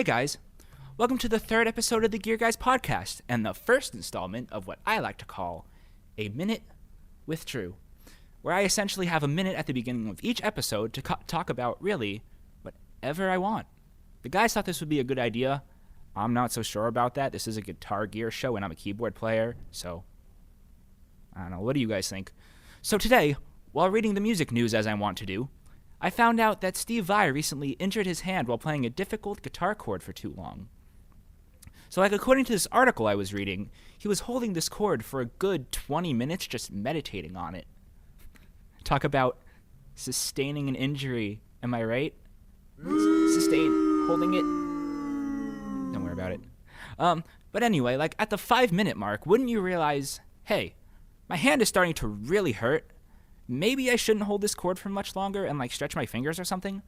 Hey guys, welcome to the third episode of the Gear Guys podcast, and the first installment of what I like to call A Minute with Drew, where I essentially have a minute at the beginning of each episode to talk about really whatever I want. The guys thought this would be a good idea. I'm not so sure about that. This is a Guitar Gear show and I'm a keyboard player, so I don't know. What do you guys think? So today, while reading the music news as I want to do, I found out that Steve Vai recently injured his hand while playing a difficult guitar chord for too long. So according to this article I was reading, he was holding this chord for a good 20 minutes just meditating on it. Talk about sustaining an injury, am I right? Holding it. Don't worry about it. But anyway, at the 5-minute mark, wouldn't you realize, hey, my hand is starting to really hurt. Maybe I shouldn't hold this chord for much longer and stretch my fingers or something?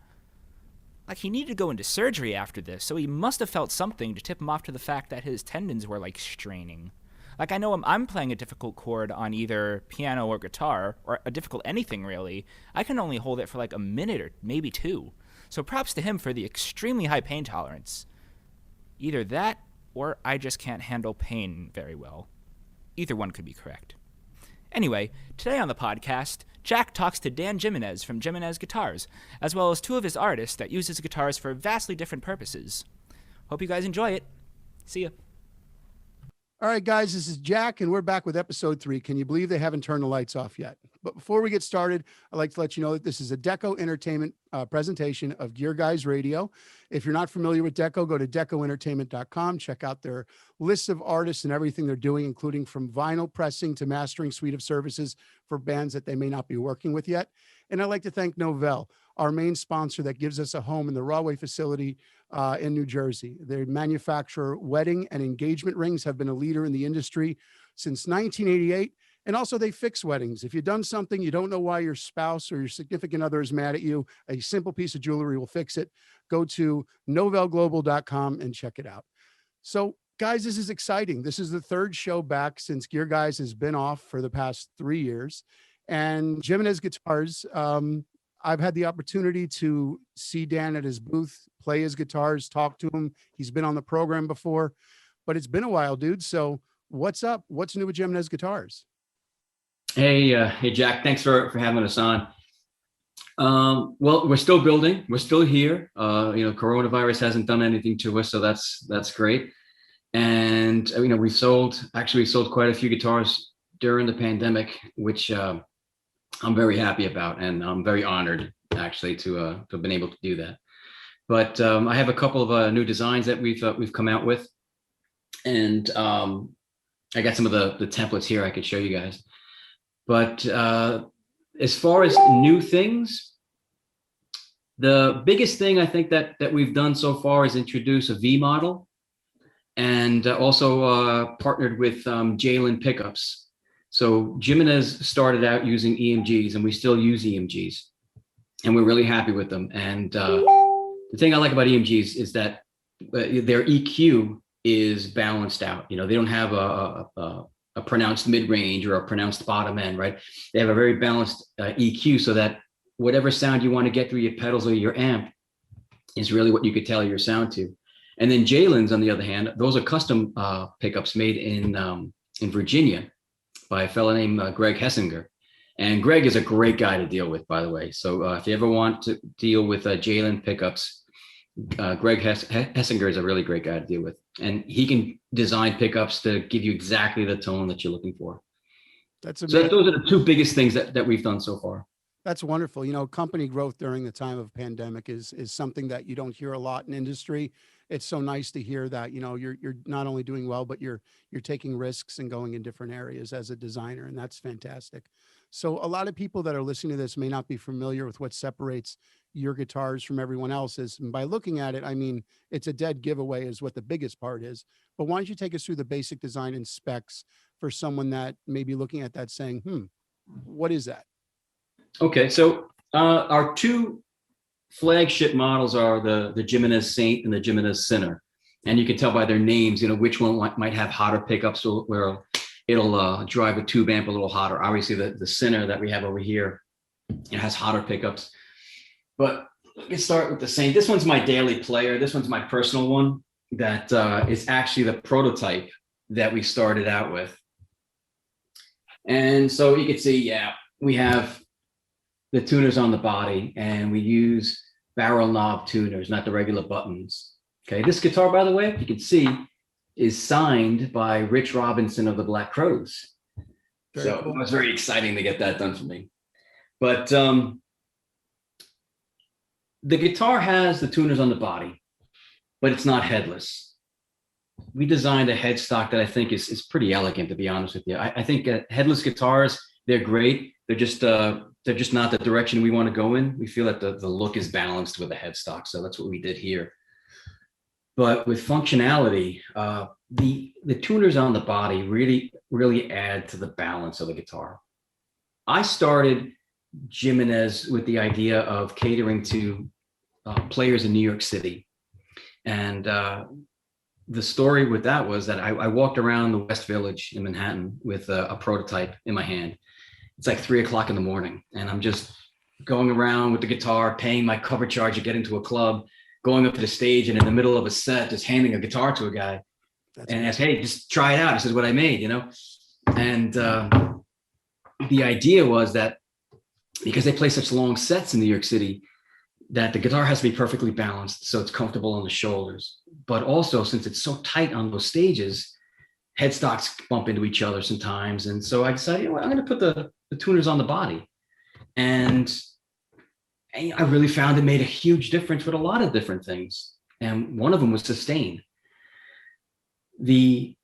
He needed to go into surgery after this, so he must have felt something to tip him off to the fact that his tendons were straining. I know I'm playing a difficult chord on either piano or guitar, or a difficult anything really. I can only hold it for a minute or maybe two. So props to him for the extremely high pain tolerance. Either that, or I just can't handle pain very well. Either one could be correct. Anyway, today on the podcast, Jack talks to Dan Gimenez from Gimenez Guitars, as well as two of his artists that use his guitars for vastly different purposes. Hope you guys enjoy it. See ya. All right, guys, this is Jack, and we're back with episode 3. Can you believe they haven't turned the lights off yet? But before we get started, I'd like to let you know that this is a Deco Entertainment presentation of Gear Guys Radio. If you're not familiar with Deco, go to decoentertainment.com. Check out their list of artists and everything they're doing, including from vinyl pressing to mastering suite of services for bands that they may not be working with yet. And I'd like to thank Novell, our main sponsor that gives us a home in the Rahway facility in New Jersey. They manufacture wedding and engagement rings, have been a leader in the industry since 1988. And also they fix weddings. If you've done something, you don't know why your spouse or your significant other is mad at you, a simple piece of jewelry will fix it. Go to novellglobal.com and check it out. So guys, this is exciting. This is the third show back since Gear Guys has been off for the past 3 years. And Gimenez Guitars, I've had the opportunity to see Dan at his booth, play his guitars, talk to him. He's been on the program before, but it's been a while, dude. So what's up? What's new with Gimenez Guitars? Hey, Jack, thanks for having us on. Well, we're still building. We're still here. Coronavirus hasn't done anything to us, so that's great. And, we sold quite a few guitars during the pandemic, which I'm very happy about. And I'm very honored, actually, to have been able to do that. But I have a couple of new designs that we've come out with. And I got some of the templates here I could show you guys. But as far as new things, the biggest thing I think that we've done so far is introduce a V model, and also partnered with Jalen pickups. So Gimenez started out using EMGs, and we still use EMGs, and we're really happy with them. And the thing I like about EMGs is that their EQ is balanced out. They don't have a pronounced mid-range or a pronounced bottom end, right? They have a very balanced EQ, so that whatever sound you want to get through your pedals or your amp is really what you could tailor your sound to. And then Jalen's, on the other hand, those are custom pickups made in Virginia by a fellow named Greg Hessinger. And Greg is a great guy to deal with, by the way. So if you ever want to deal with Jalen pickups, Greg Hessinger is a really great guy to deal with, and he can design pickups to give you exactly the tone that you're looking for. That's amazing. So those are the two biggest things that we've done so far. That's wonderful. Company growth during the time of pandemic is something that you don't hear a lot in industry. It's so nice to hear that, you're not only doing well, but you're taking risks and going in different areas as a designer. And that's fantastic. So a lot of people that are listening to this may not be familiar with what separates your guitars from everyone else's. And by looking at it, it's a dead giveaway is what the biggest part is. But why don't you take us through the basic design and specs for someone that may be looking at that saying, what is that? Okay, so our two flagship models are the Gimenez Saint and the Gimenez Sinner. And you can tell by their names, which one might have hotter pickups, where it'll drive a tube amp a little hotter. Obviously, the Sinner that we have over here, it has hotter pickups. But let me start with the same. This one's my daily player. This one's my personal one that is actually the prototype that we started out with. And so you can see, yeah, we have the tuners on the body, and we use barrel knob tuners, not the regular buttons. Okay, this guitar, by the way, if you can see, is signed by Rich Robinson of the Black Crowes. So cool. It was very exciting to get that done for me. But the guitar has the tuners on the body, but it's not headless. We designed a headstock that I think is pretty elegant, to be honest with you. I think headless guitars, they're great. They're just not the direction we want to go in. We feel that the look is balanced with the headstock. So that's what we did here. But with functionality, the tuners on the body really add to the balance of the guitar. I started Gimenez with the idea of catering to players in New York City. And the story with that was that I walked around the West Village in Manhattan with a prototype in my hand. It's like 3 o'clock in the morning, and I'm just going around with the guitar, paying my cover charge to get into a club, going up to the stage, and in the middle of a set, just handing a guitar to a guy. And ask, hey, just try it out. This is what I made, you know? And the idea was that because they play such long sets in New York City, that the guitar has to be perfectly balanced so it's comfortable on the shoulders. But also, since it's so tight on those stages, headstocks bump into each other sometimes. And so I decided, you know what, I'm going to put the tuners on the body. And I really found it made a huge difference with a lot of different things. And one of them was sustain. The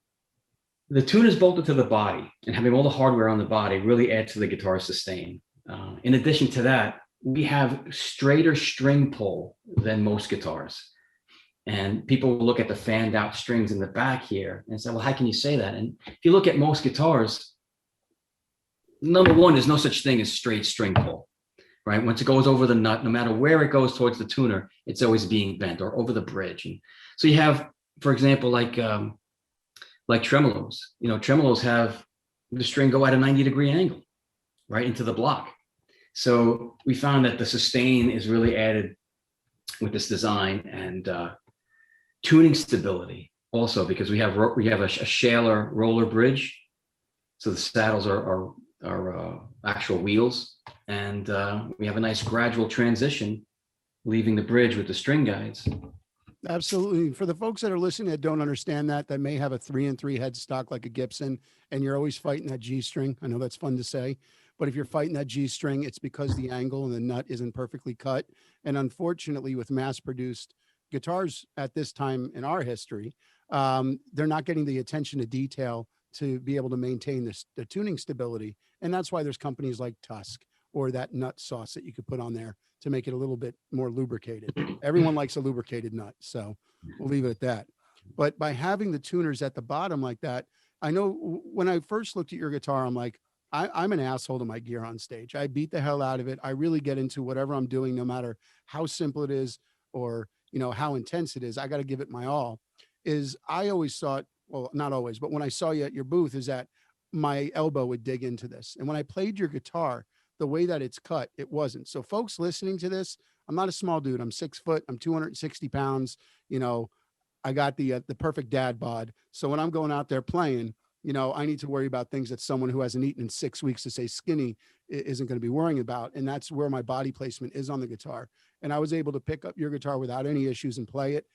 tuners bolted to the body and having all the hardware on the body really add to the guitar's sustain. In addition to that, we have straighter string pull than most guitars. And people will look at the fanned out strings in the back here and say, well, how can you say that? And if you look at most guitars, number one, there's no such thing as straight string pull, right? Once it goes over the nut, no matter where it goes towards the tuner, it's always being bent or over the bridge. And so you have, for example, like tremolos. You know, tremolos have the string go at a 90-degree angle, right, into the block. So we found that the sustain is really added with this design, and tuning stability also, because we have a Shaler roller bridge. So the saddles are actual wheels, and we have a nice gradual transition leaving the bridge with the string guides. Absolutely. For the folks that are listening that don't understand that may have a 3-in-3 headstock like a Gibson, and you're always fighting that G string. I know that's fun to say, but if you're fighting that G string, it's because the angle and the nut isn't perfectly cut. And unfortunately, with mass-produced guitars at this time in our history, they're not getting the attention to detail to be able to maintain the tuning stability. And that's why there's companies like Tusk or that nut sauce that you could put on there to make it a little bit more lubricated. Everyone likes a lubricated nut, so we'll leave it at that. But by having the tuners at the bottom like that, I know when I first looked at your guitar, I'm like, I'm an asshole to my gear on stage. I beat the hell out of it. I really get into whatever I'm doing, no matter how simple it is or, you know, how intense it is. I got to give it my all. I always thought, well, not always, but when I saw you at your booth, is that my elbow would dig into this. And when I played your guitar, the way that it's cut, it wasn't. So folks listening to this, I'm not a small dude. I'm 6 foot. I'm 260 pounds. You know, I got the perfect dad bod. So when I'm going out there playing, you know, I need to worry about things that someone who hasn't eaten in 6 weeks to say skinny isn't going to be worrying about. And that's where my body placement is on the guitar. And I was able to pick up your guitar without any issues and play it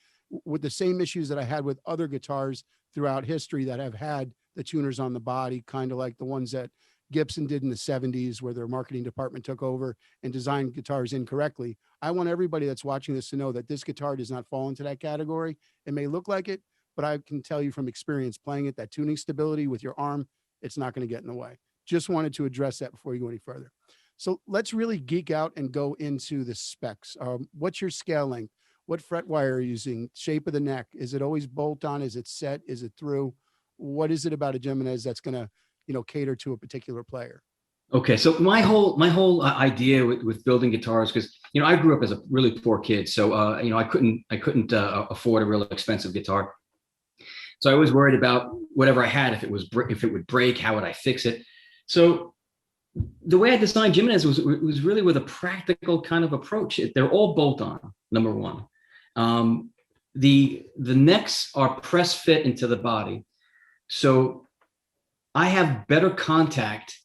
with the same issues that I had with other guitars throughout history that have had the tuners on the body, kind of like the ones that Gibson did in the 70s, where their marketing department took over and designed guitars incorrectly. I want everybody that's watching this to know that this guitar does not fall into that category. It may look like it, but I can tell you from experience playing it, that tuning stability with your arm, it's not going to get in the way. Just wanted to address that before you go any further. So let's really geek out and go into the specs. What's your scale length? What fret wire are you using? Shape of the neck? Is it always bolt on? Is it set? Is it through? What is it about a Gimenez that's going to, you know, cater to a particular player? Okay, so my whole idea with building guitars, because you know I grew up as a really poor kid, so you know I couldn't afford a real expensive guitar. So I was worried about whatever I had, if it would break, how would I fix it? So the way I designed Gimenez was really with a practical kind of approach. They're all bolt on, number one. The necks are press fit into the body. So I have better contact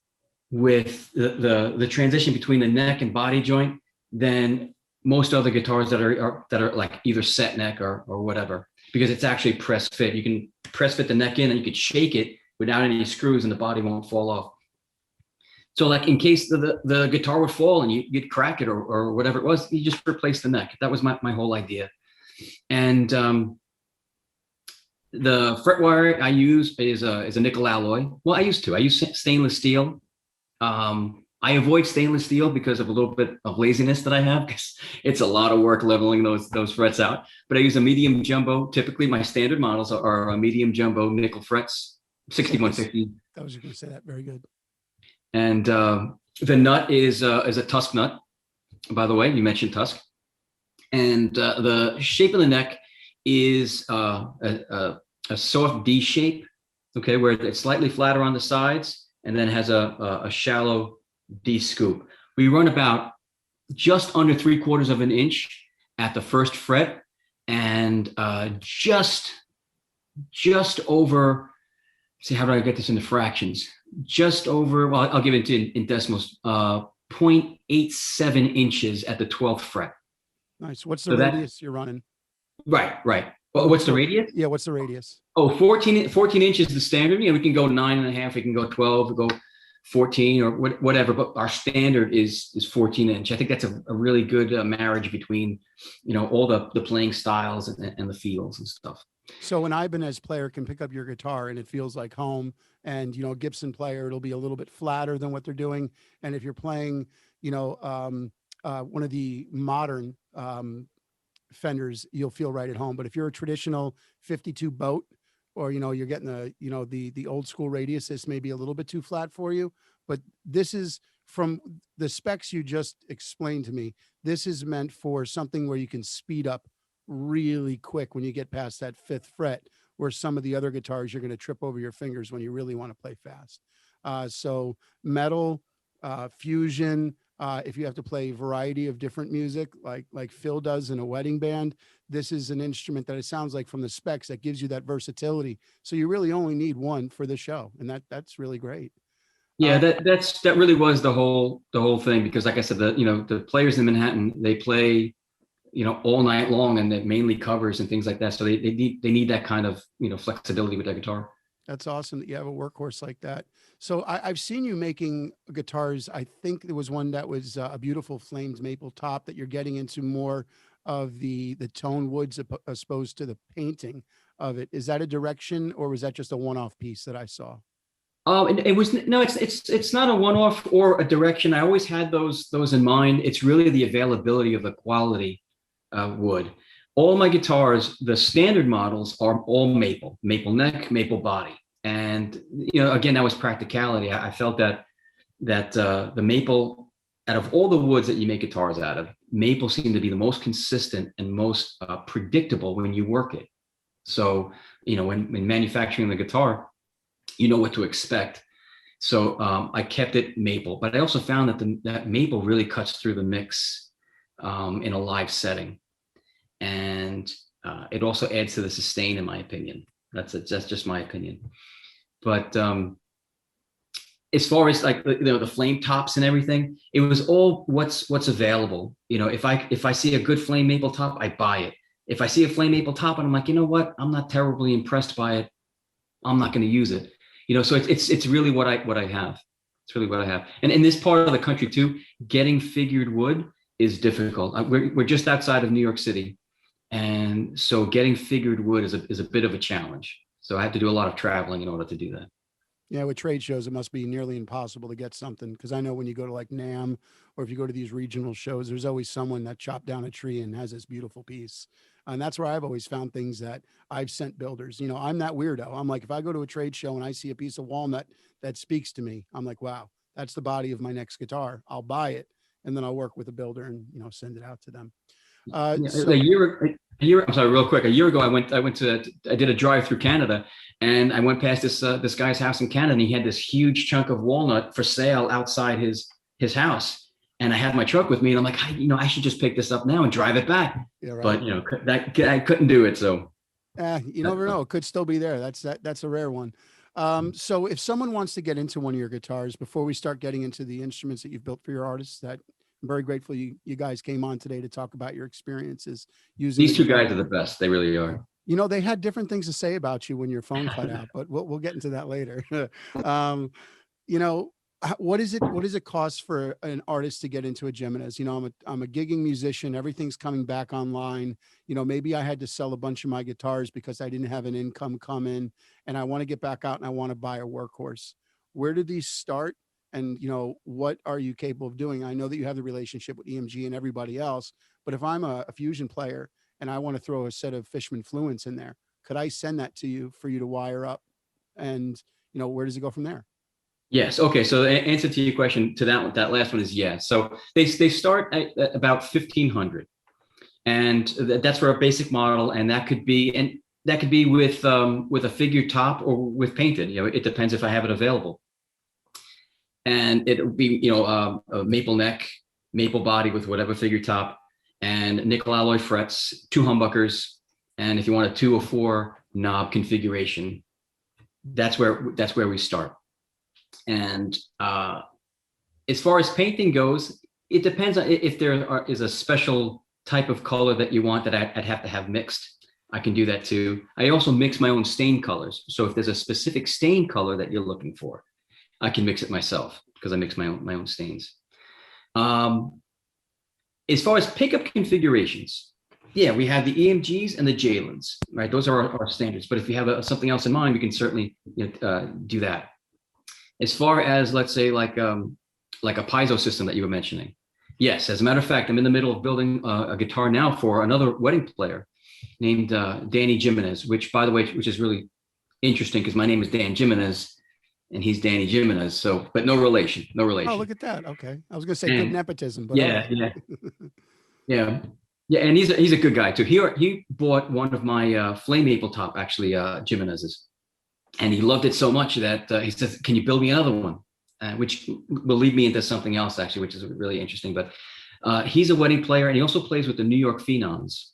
with the transition between the neck and body joint than most other guitars that are like either set neck or whatever, because it's actually press fit. You can press fit the neck in and you could shake it without any screws and the body won't fall off. So like in case the guitar would fall and you'd crack it or whatever it was, you just replace the neck. That was my whole idea. And the fret wire I use is a nickel alloy. Well, I used to. I use stainless steel. I avoid stainless steel because of a little bit of laziness that I have, because it's a lot of work leveling those frets out. But I use a medium jumbo. Typically, my standard models are a medium jumbo nickel frets, 6150. I was going to say that. Very good. And the nut is a tusk nut. By the way, you mentioned tusk. And the shape of the neck is a soft D shape, okay, where it's slightly flatter on the sides and then has a shallow D scoop. We run about just under 3/4 of an inch at the first fret and just over, see, how do I get this into fractions? Just over, well, I'll give it in decimals, 0.87 inches at the 12th fret. Nice. What's the radius you're running? Right. Well, what's the radius? Yeah, what's the radius? Oh, 14 inches is the standard. We can go 9.5, we can go 12, we go 14 or whatever, but our standard is 14 inch. I think that's a really good marriage between, all the playing styles and the feels and stuff. So an Ibanez player can pick up your guitar and it feels like home, and, Gibson player, it'll be a little bit flatter than what they're doing. And if you're playing, one of the modern Fenders, you'll feel right at home. But if you're a traditional 52 boat, or you're getting the old school radius, this may be a little bit too flat for you. But this is, from the specs you just explained to me, this is meant for something where you can speed up really quick when you get past that 5th fret, where some of the other guitars you're going to trip over your fingers when you really want to play fast. So metal, fusion, if you have to play a variety of different music, like Phil does in a wedding band, this is an instrument that, it sounds like from the specs, that gives you that versatility. So you really only need one for the show, and that's really great. Yeah, that really was the whole thing, because like I said, the players in Manhattan, they play all night long, and they're mainly covers and things like that. So they need that kind of flexibility with their guitar. That's awesome that you have a workhorse like that. So I've seen you making guitars. I think there was one that was a beautiful flamed maple top, that you're getting into more of the tone woods as opposed to the painting of it. Is that a direction, or was that just a one-off piece that I saw? And it was, no, it's not a one-off or a direction. I always had those in mind. It's really the availability of the quality wood. All my guitars, the standard models, are all maple neck, maple body. And, again, that was practicality. I felt that the maple, out of all the woods that you make guitars out of, maple seemed to be the most consistent and most predictable when you work it. So, when manufacturing the guitar, you know what to expect. So I kept it maple, but I also found that maple really cuts through the mix in a live setting. And it also adds to the sustain, in my opinion. That's just my opinion. But as far as like the flame tops and everything, it was all what's available. If I see a good flame maple top, I buy it. If I see a flame maple top and I'm like, you know what, I'm not terribly impressed by it, I'm not going to use it. So it's really what I have. It's really what I have. And in this part of the country too, getting figured wood is difficult. We're just outside of New York City. And so getting figured wood is a bit of a challenge. So I had to do a lot of traveling in order to do that. Yeah, with trade shows, it must be nearly impossible to get something, because I know when you go to like NAMM, or if you go to these regional shows, there's always someone that chopped down a tree and has this beautiful piece. And that's where I've always found things that I've sent builders. I'm that weirdo. I'm like, if I go to a trade show and I see a piece of walnut that speaks to me, I'm like, wow, that's the body of my next guitar. I'll buy it, and then I'll work with a builder and, send it out to them. Yeah, So I'm sorry, real quick. A year ago, I did a drive through Canada, and I went past this guy's house in Canada, and he had this huge chunk of walnut for sale outside his house. And I had my truck with me, and I'm like, I should just pick this up now and drive it back. yeah, right. But that I couldn't do it. So You never know. It could still be there. That's a rare one. So if someone wants to get into one of your guitars, before we start getting into the instruments that you've built for your artists, that I'm very grateful you guys came on today to talk about your experiences using these two guitar. guys are the best. They really are. They had different things to say about you when your phone cut out, but we'll get into that later. you know, what does it cost for an artist to get into a Gimenez? I'm a gigging musician. Everything's coming back online. Maybe I had to sell a bunch of my guitars because I didn't have an income come in, and I want to get back out and I want to buy a workhorse. Where did these start? And what are you capable of doing? I know that you have the relationship with EMG and everybody else, but if I'm a fusion player and I want to throw a set of Fishman Fluents in there, could I send that to you for you to wire up? And where does it go from there? Yes. Okay. So the answer to your question to that last one is yes. So they start at about 1,500, and that's for a basic model, and that could be with a figure top or with painted. It depends if I have it available. And it'll be a maple neck, maple body with whatever figure top, and nickel alloy frets, 2 humbuckers, and if you want a 2 or 4 knob configuration, that's where we start. And as far as painting goes, it depends on if there is a special type of color that you want that I'd have to have mixed. I can do that too. I also mix my own stain colors. So if there's a specific stain color that you're looking for, I can mix it myself because I mix my own stains. As far as pickup configurations, yeah, we have the EMGs and the Jalens, right? Those are our standards. But if you have something else in mind, we can certainly do that. As far as, let's say, like a piezo system that you were mentioning, yes. As a matter of fact, I'm in the middle of building a guitar now for another wedding player named Danny Gimenez, which, by the way, which is really interesting because my name is Dan Gimenez and he's Danny Gimenez. So, but no relation. Oh, look at that. Okay, I was going to say good nepotism, but yeah. And he's a good guy too. He bought one of my flame maple top, actually, Gimenez's. And he loved it so much that he said, "Can you build me another one?" Which will lead me into something else, actually, which is really interesting. But he's a wedding player, and he also plays with the New York Phenoms,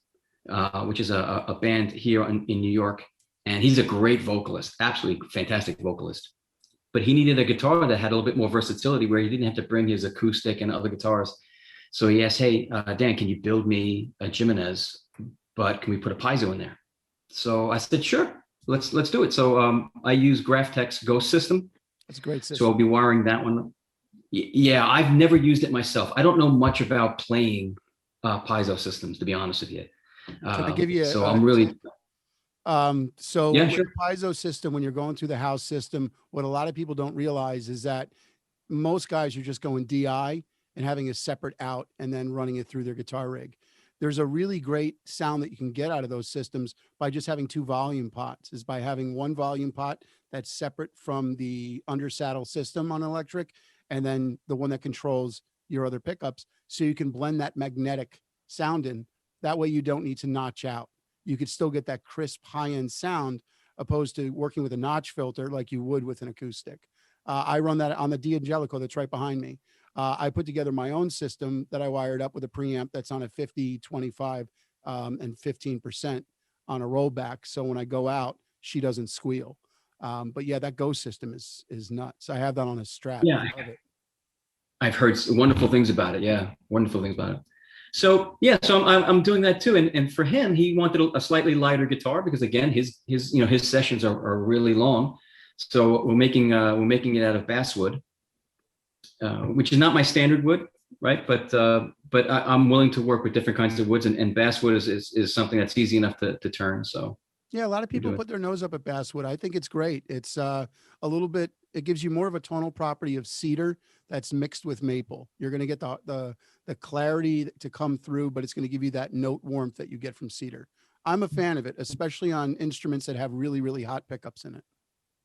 which is a band here in New York. And he's a great vocalist, absolutely fantastic vocalist. But he needed a guitar that had a little bit more versatility, where he didn't have to bring his acoustic and other guitars. So he asked, "Hey, Dan, can you build me a Gimenez, but can we put a piezo in there?" So I said, "Sure. Let's do it." So I use Graphtec's Ghost system. That's a great system. So I'll be wiring that one. Yeah, I've never used it myself. I don't know much about playing piezo systems, to be honest with you. Can I give you? So I'm really. So yeah, with sure. the piezo system, when you're going through the house system, what a lot of people don't realize is that most guys are just going DI and having a separate out and then running it through their guitar rig. There's a really great sound that you can get out of those systems by just having 2 volume pots, is by having one volume pot that's separate from the under saddle system on electric, and then the one that controls your other pickups. So you can blend that magnetic sound in. That way you don't need to notch out. You could still get that crisp high-end sound opposed to working with a notch filter like you would with an acoustic. I run that on the D'Angelico that's right behind me. I put together my own system that I wired up with a preamp that's on a 50, 25, and 15% on a rollback. So when I go out, she doesn't squeal. But yeah, that Ghost system is nuts. I have that on a Strat. Yeah, I love it. I've heard wonderful things about it. Yeah, wonderful things about it. So yeah, so I'm doing that too. And for him, he wanted a slightly lighter guitar because, again, his sessions are really long. So we're making it out of basswood, which is not my standard wood, right? But I'm willing to work with different kinds of woods, and basswood is something that's easy enough to turn. So yeah, a lot of people put their nose up at basswood. I think it's great. It's a little bit. It gives you more of a tonal property of cedar that's mixed with maple. You're going to get the clarity to come through, but it's going to give you that note warmth that you get from cedar. I'm a fan of it, especially on instruments that have really, really hot pickups in it.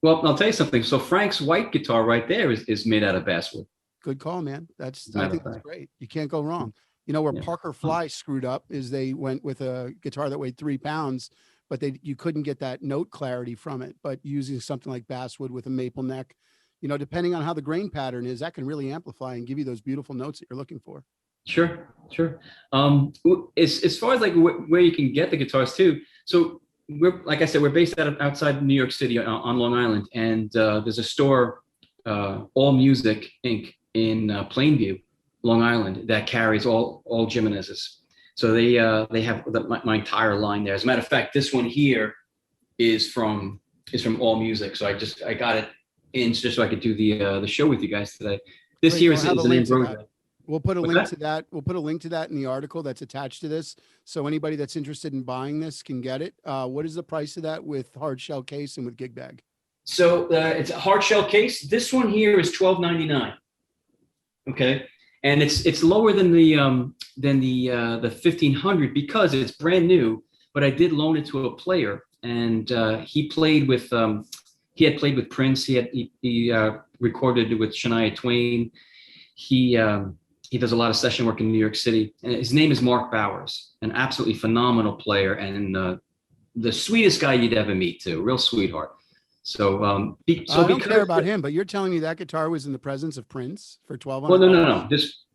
Well, I'll tell you something. So Frank's white guitar right there is made out of basswood. Good call, man. I think that's great. You can't go wrong. You know, where Yeah. Parker Fly screwed up is they went with a guitar that weighed 3 pounds, but you couldn't get that note clarity from it. But using something like basswood with a maple neck, you know, depending on how the grain pattern is, that can really amplify and give you those beautiful notes that you're looking for. Sure, sure. As far as like where you can get the guitars too. So we're, like I said, we're based outside New York City on Long Island, and there's a store, All Music Inc. in Plainview, Long Island, that carries all Gimenez's. So they have my entire line there. As a matter of fact, this one here is from All Music. So I got it in just so I could do the show with you guys today. This Great. here We'll is have a an link to Ambrosia. that. We'll put a What's link that? to that. We'll put a link to that in the article that's attached to this. So anybody that's interested in buying this can get it. What is the price of that with hard shell case and with gig bag? So it's a hard shell case. This one here is $12.99. Okay, and it's lower than the 1500 because it's brand new. But I did loan it to a player, and he played with he had played with Prince. He recorded with Shania Twain. He does a lot of session work in New York City, and his name is Mark Bowers, an absolutely phenomenal player and the sweetest guy you'd ever meet too, real sweetheart. So, I don't care about him, but you're telling me that guitar was in the presence of Prince for $1,200? Well,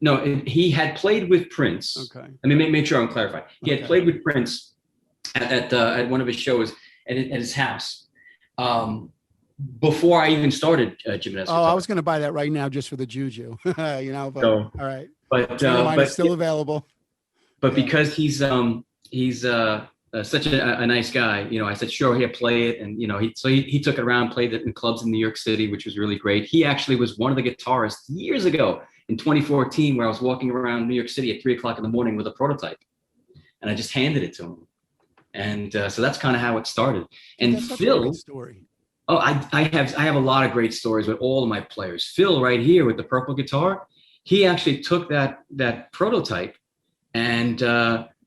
no. He had played with Prince. Okay. Let me make sure I'm clarified. He had Okay. played with Prince at one of his shows at his house. Before I even started Gimenez. Oh, I was going to buy that right now just for the juju, you know. But, So, all right, but mine is still available. But Yeah. because he's such a nice guy, you know, I said sure, he'll play it, and you know, he took it around, played it in clubs in New York City, which was really great. He actually was one of the guitarists years ago in 2014, where I was walking around New York City at 3:00 in the morning with a prototype, and I just handed it to him, and so that's kind of how it started. And That's such a Phil. great story. Oh, I have a lot of great stories with all of my players. Phil, right here with the purple guitar, he actually took that prototype, and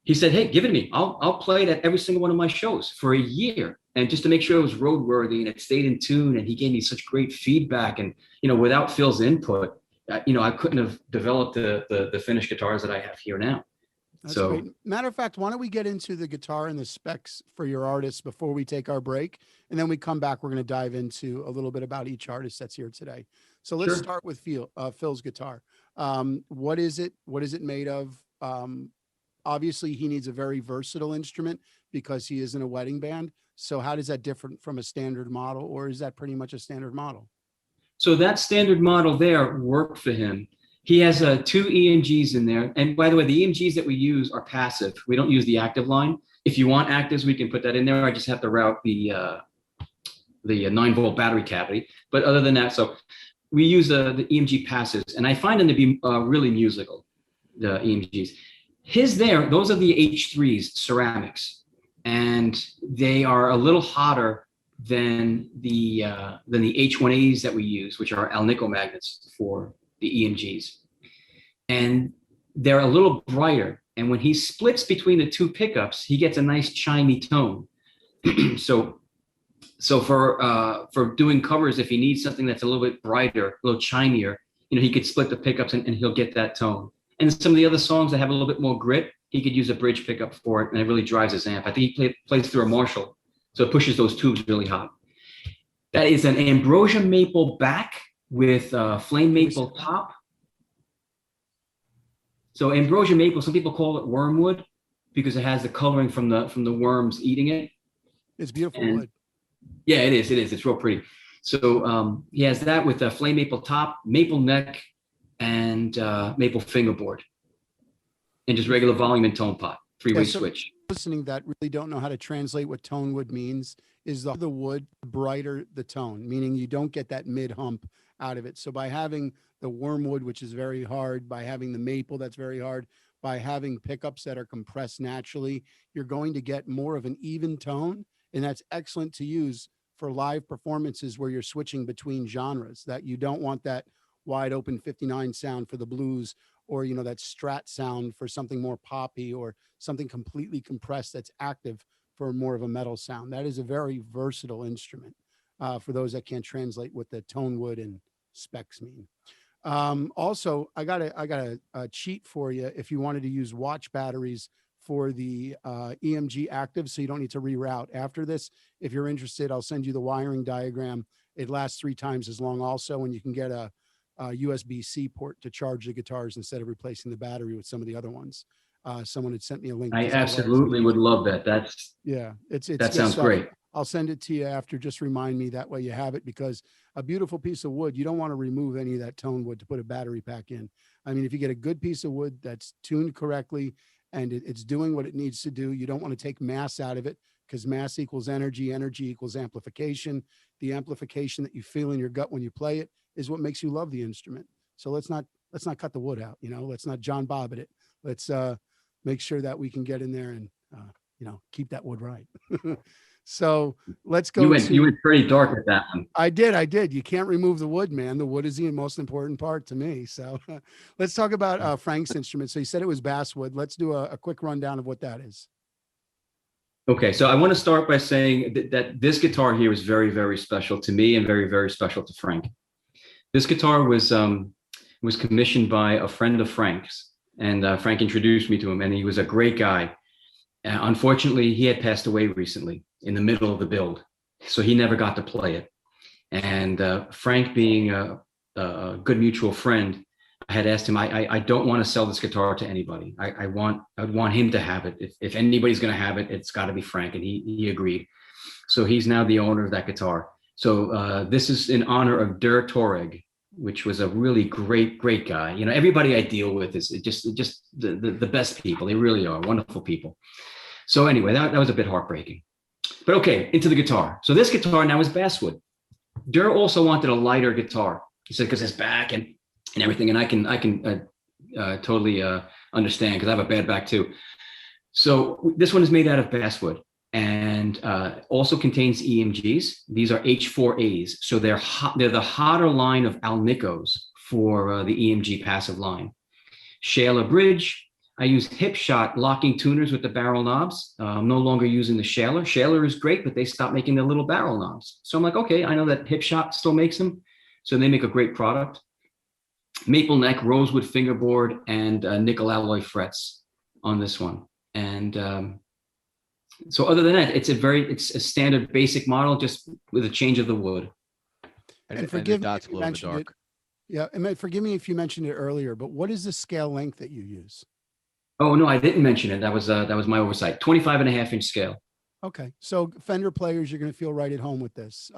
he said, "Hey, give it to me. I'll play it at every single one of my shows for a year, and just to make sure it was roadworthy and it stayed in tune." And he gave me such great feedback. And you know, without Phil's input, you know, I couldn't have developed the finished guitars that I have here now. That's So, great. Matter of fact, why don't we get into the guitar and the specs for your artists before we take our break? And then we come back, we're going to dive into a little bit about each artist that's here today. So let's Sure. start with Phil's guitar. What is it? What is it made of? Obviously, he needs a very versatile instrument because he is in a wedding band. So how does that differ from a standard model, or is that pretty much a standard model? So that standard model there worked for him. He has 2 EMGs in there. And by the way, the EMGs that we use are passive. We don't use the active line. If you want actives, we can put that in there. I just have to route the 9-volt battery cavity. But other than that, so we use the EMG passives, and I find them to be really musical, the EMGs. Those are the H3s, ceramics, and they are a little hotter than the H1As that we use, which are alnico magnets for the EMGs. And they're a little brighter. And when he splits between the 2 pickups, he gets a nice chimey tone. So for doing covers, if he needs something that's a little bit brighter, a little chimier, you know, he could split the pickups and he'll get that tone. And some of the other songs that have a little bit more grit, he could use a bridge pickup for it, and it really drives his amp. I think he plays through a Marshall, so it pushes those tubes really hot. That is an ambrosia maple back with flame maple top. So ambrosia maple, some people call it wormwood because it has the coloring from the worms eating it. It's beautiful And wood. yeah, it is. It's real pretty. So he has that with a flame maple top, maple neck, and maple fingerboard, and just regular volume and tone pot, 3-way switch. Listening that really don't know how to translate what tone wood means is the wood brighter the tone, meaning you don't get that mid hump out of it. So by having the wormwood, which is very hard, by having the maple that's very hard, by having pickups that are compressed naturally, you're going to get more of an even tone, and that's excellent to use for live performances where you're switching between genres, that you don't want that wide open 59 sound for the blues, or, you know, that strat sound for something more poppy, or something completely compressed that's active for more of a metal sound. That is a very versatile instrument for those that can't translate what the tone wood and specs mean. Also, I got a cheat for you if you wanted to use watch batteries for the EMG active, so you don't need to reroute after this. If you're interested, I'll send you the wiring diagram. It lasts 3 times as long also, and you can get a USB-C port to charge the guitars instead of replacing the battery with some of the other ones. Someone had sent me a link. I to wires absolutely would love that. yeah, it's That good sounds stuff. great. I'll send it to you after. Just remind me, that way you have it, because a beautiful piece of wood, you don't want to remove any of that tone wood to put a battery pack in. I mean, if you get a good piece of wood that's tuned correctly and it's doing what it needs to do, you don't want to take mass out of it, because mass equals energy, energy equals amplification. The amplification that you feel in your gut when you play it is what makes you love the instrument. So let's not cut the wood out, let's not John Bob it. Let's make sure that we can get in there and keep that wood right. So let's go. You went pretty dark with that one. I did. You can't remove the wood, man. The wood is the most important part to me. So let's talk about Frank's instrument. So you said it was basswood. Let's do a quick rundown of what that is. Okay, so I want to start by saying that this guitar here is very, very special to me and very, very special to Frank. This guitar was commissioned by a friend of Frank's, and Frank introduced me to him, and he was a great guy. Unfortunately, he had passed away recently in the middle of the build, so he never got to play it. And Frank, being a good mutual friend, I had asked him, I don't want to sell this guitar to anybody. I would want him to have it. If anybody's going to have it, it's got to be Frank. And he agreed. So he's now the owner of that guitar. So this is in honor of Der Toreg, which was a really great guy. Everybody I deal with is just the best people. They really are wonderful people. So anyway, that was a bit heartbreaking. But okay, into the guitar. So this guitar now is basswood. Der also wanted a lighter guitar. He said, because his back and everything, and I can totally understand, because I have a bad back too. So this one is made out of basswood, and also contains EMGs. These are H4As, so they're the hotter line of Alnicos for the EMG passive line. Shaler bridge. I use hip shot locking tuners with the barrel knobs. I'm no longer using the Shaler. Shaler is great, but they stopped making the little barrel knobs. So I'm like, okay, I know that hip shot still makes them, so they make a great product. Maple neck, rosewood fingerboard, and nickel alloy frets on this one. And so other than that, it's a standard basic model, just with a change of the wood. And forgive me if you mentioned it. Yeah, and forgive me if you mentioned it earlier, but what is the scale length that you use? Oh, no, I didn't mention it. That was my oversight. 25.5-inch scale. Okay. So Fender players, you're going to feel right at home with this.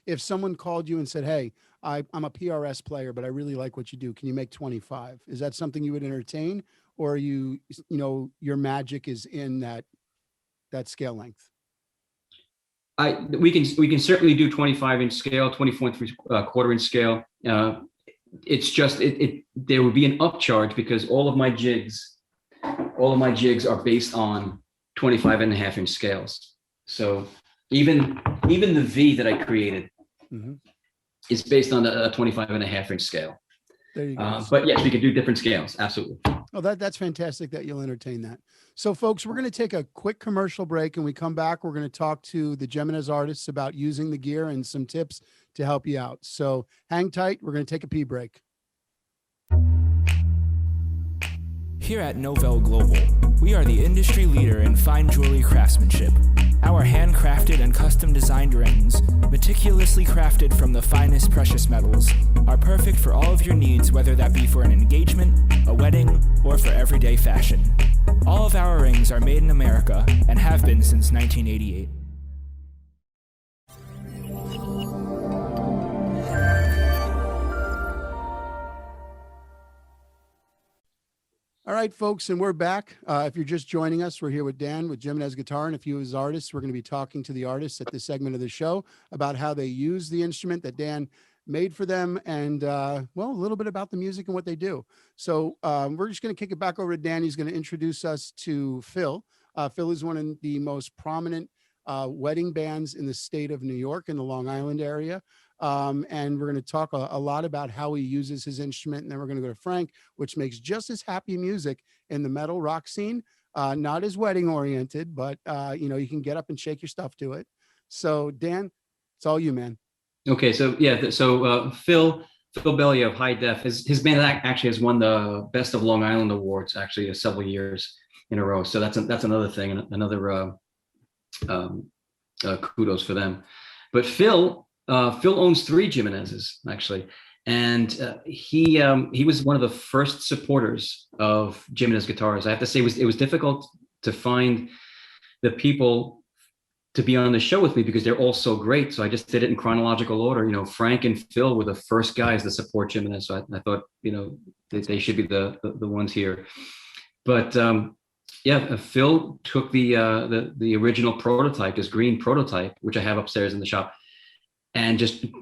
If someone called you and said, hey, I'm a PRS player, but I really like what you do, can you make 25? Is that something you would entertain? Or are your magic is in that scale length? We can certainly do 25-inch scale, 24.75-inch scale. It's just there would be an upcharge, because all of my jigs are based on 25.5-inch scales. So even the V that I created is based on a 25.5-inch scale. There you go. But yes, we can do different scales. Absolutely. Oh, that's fantastic that you'll entertain that. So folks, we're going to take a quick commercial break, and we come back, we're going to talk to the Gimenez artists about using the gear and some tips to help you out. So hang tight. We're going to take a pee break. Here at Novell Global, we are the industry leader in fine jewelry craftsmanship. Our handcrafted and custom designed rings, meticulously crafted from the finest precious metals, are perfect for all of your needs, whether that be for an engagement, a wedding, or for everyday fashion. All of our rings are made in America and have been since 1988. All right, folks, and we're back. If you're just joining us, we're here with Dan with Gimenez Guitar and a few of his artists. We're going to be talking to the artists at this segment of the show about how they use the instrument that Dan made for them, and a little bit about the music and what they do. So we're just going to kick it back over to Dan. He's going to introduce us to Phil. Phil is one of the most prominent wedding bands in the state of New York, in the Long Island area. And we're going to talk a lot about how he uses his instrument. And then we're going to go to Frank, which makes just as happy music in the metal rock scene, not as wedding oriented, but you can get up and shake your stuff to it. So Dan, it's all you, man. Okay. So yeah. So Phil Phil Belly of High Def. His band actually has won the Best of Long Island Awards actually several years in a row. So that's another thing, another kudos for them. But Phil owns 3 Gimenezes actually, and he was one of the first supporters of Gimenez guitars. I have to say it was difficult to find the people to be on the show with me because they're all so great. So I just did it in chronological order. You know, Frank and Phil were the first guys to support Gimenez. So I thought, you know, they should be the ones here. But yeah, Phil took the original prototype, this green prototype, which I have upstairs in the shop, and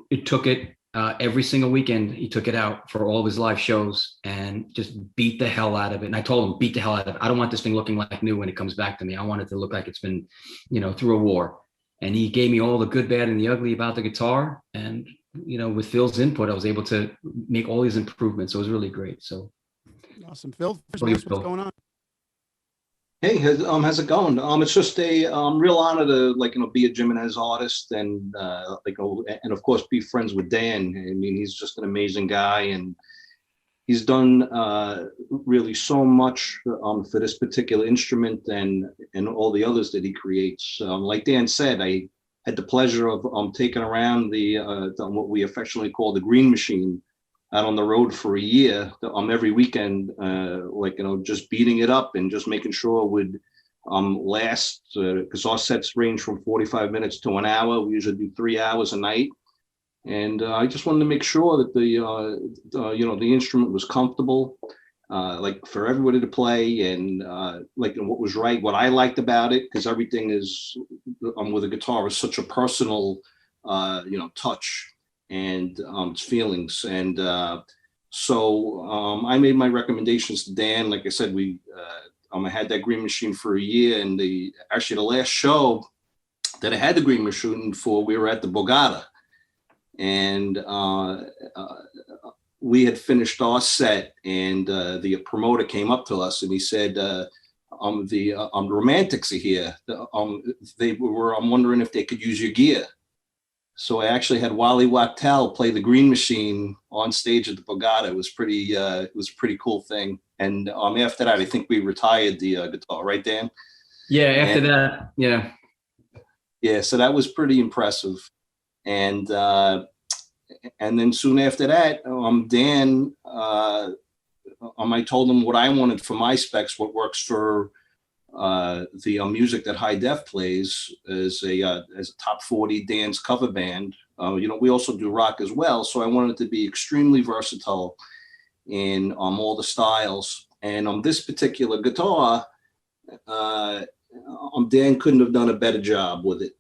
it took it every single weekend. He took it out for all of his live shows and just beat the hell out of it. And I told him, beat the hell out of it. I don't want this thing looking like new when it comes back to me. I want it to look like it's been, you know, through a war. And he gave me all the good, bad, and the ugly about the guitar. And, you know, with Phil's input, I was able to make all these improvements. So it was really great. So awesome. Phil, Please, what's Phil. going on? Hey, how's it going? It's just a real honor to be a Gimenez artist and and of course be friends with Dan. I mean, he's just an amazing guy, and he's done really so much for this particular instrument and all the others that he creates. Like Dan said, I had the pleasure of taking around the what we affectionately call the Green Machine out on the road for a year, every weekend, just beating it up and just making sure it would last, because our sets range from 45 minutes to an hour. We usually do 3 hours a night. And I just wanted to make sure that the instrument was comfortable, for everybody to play, and what was right, what I liked about it, because everything is with a guitar is such a personal, touch and its feelings. And so I made my recommendations to Dan. Like I said, I had that Green Machine for a year, and the last show that I had the Green Machine for, we were at the Borgata, and we had finished our set, and the promoter came up to us and he said, the Romantics are here. I'm wondering if they could use your gear. So I actually had Wally Wachtel play the Green Machine on stage at the Borgata. It was a pretty cool thing. And after that, I think we retired the guitar, right, Dan? Yeah, after that, yeah. Yeah, so that was pretty impressive. And then soon after that, Dan, I told him what I wanted for my specs, what works for the music that High Def plays as a top 40 dance cover band. We also do rock as well. So I wanted it to be extremely versatile in all the styles. And this particular guitar, Dan couldn't have done a better job with it.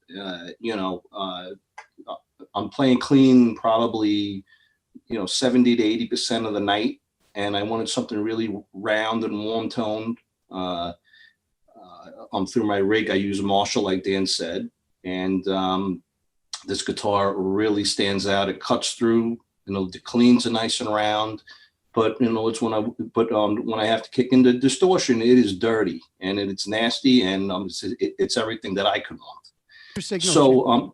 I'm playing clean probably 70 to 80% of the night, and I wanted something really round and warm toned. Through my rig, I use a Marshall, like Dan said, and this guitar really stands out. It cuts through. The cleans are nice and round, but it's when I have to kick into distortion, it is dirty and it's nasty, and it's everything that I could want. So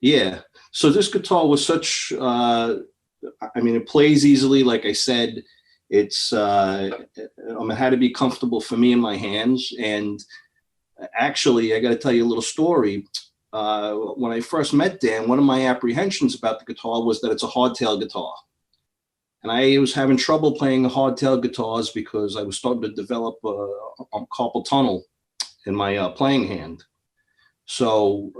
yeah. So this guitar was such, it plays easily. Like I said, it had to be comfortable for me in my hands. And actually, I got to tell you a little story. When I first met Dan, one of my apprehensions about the guitar was that it's a hardtail guitar. And I was having trouble playing hardtail guitars because I was starting to develop a carpal tunnel in my playing hand. So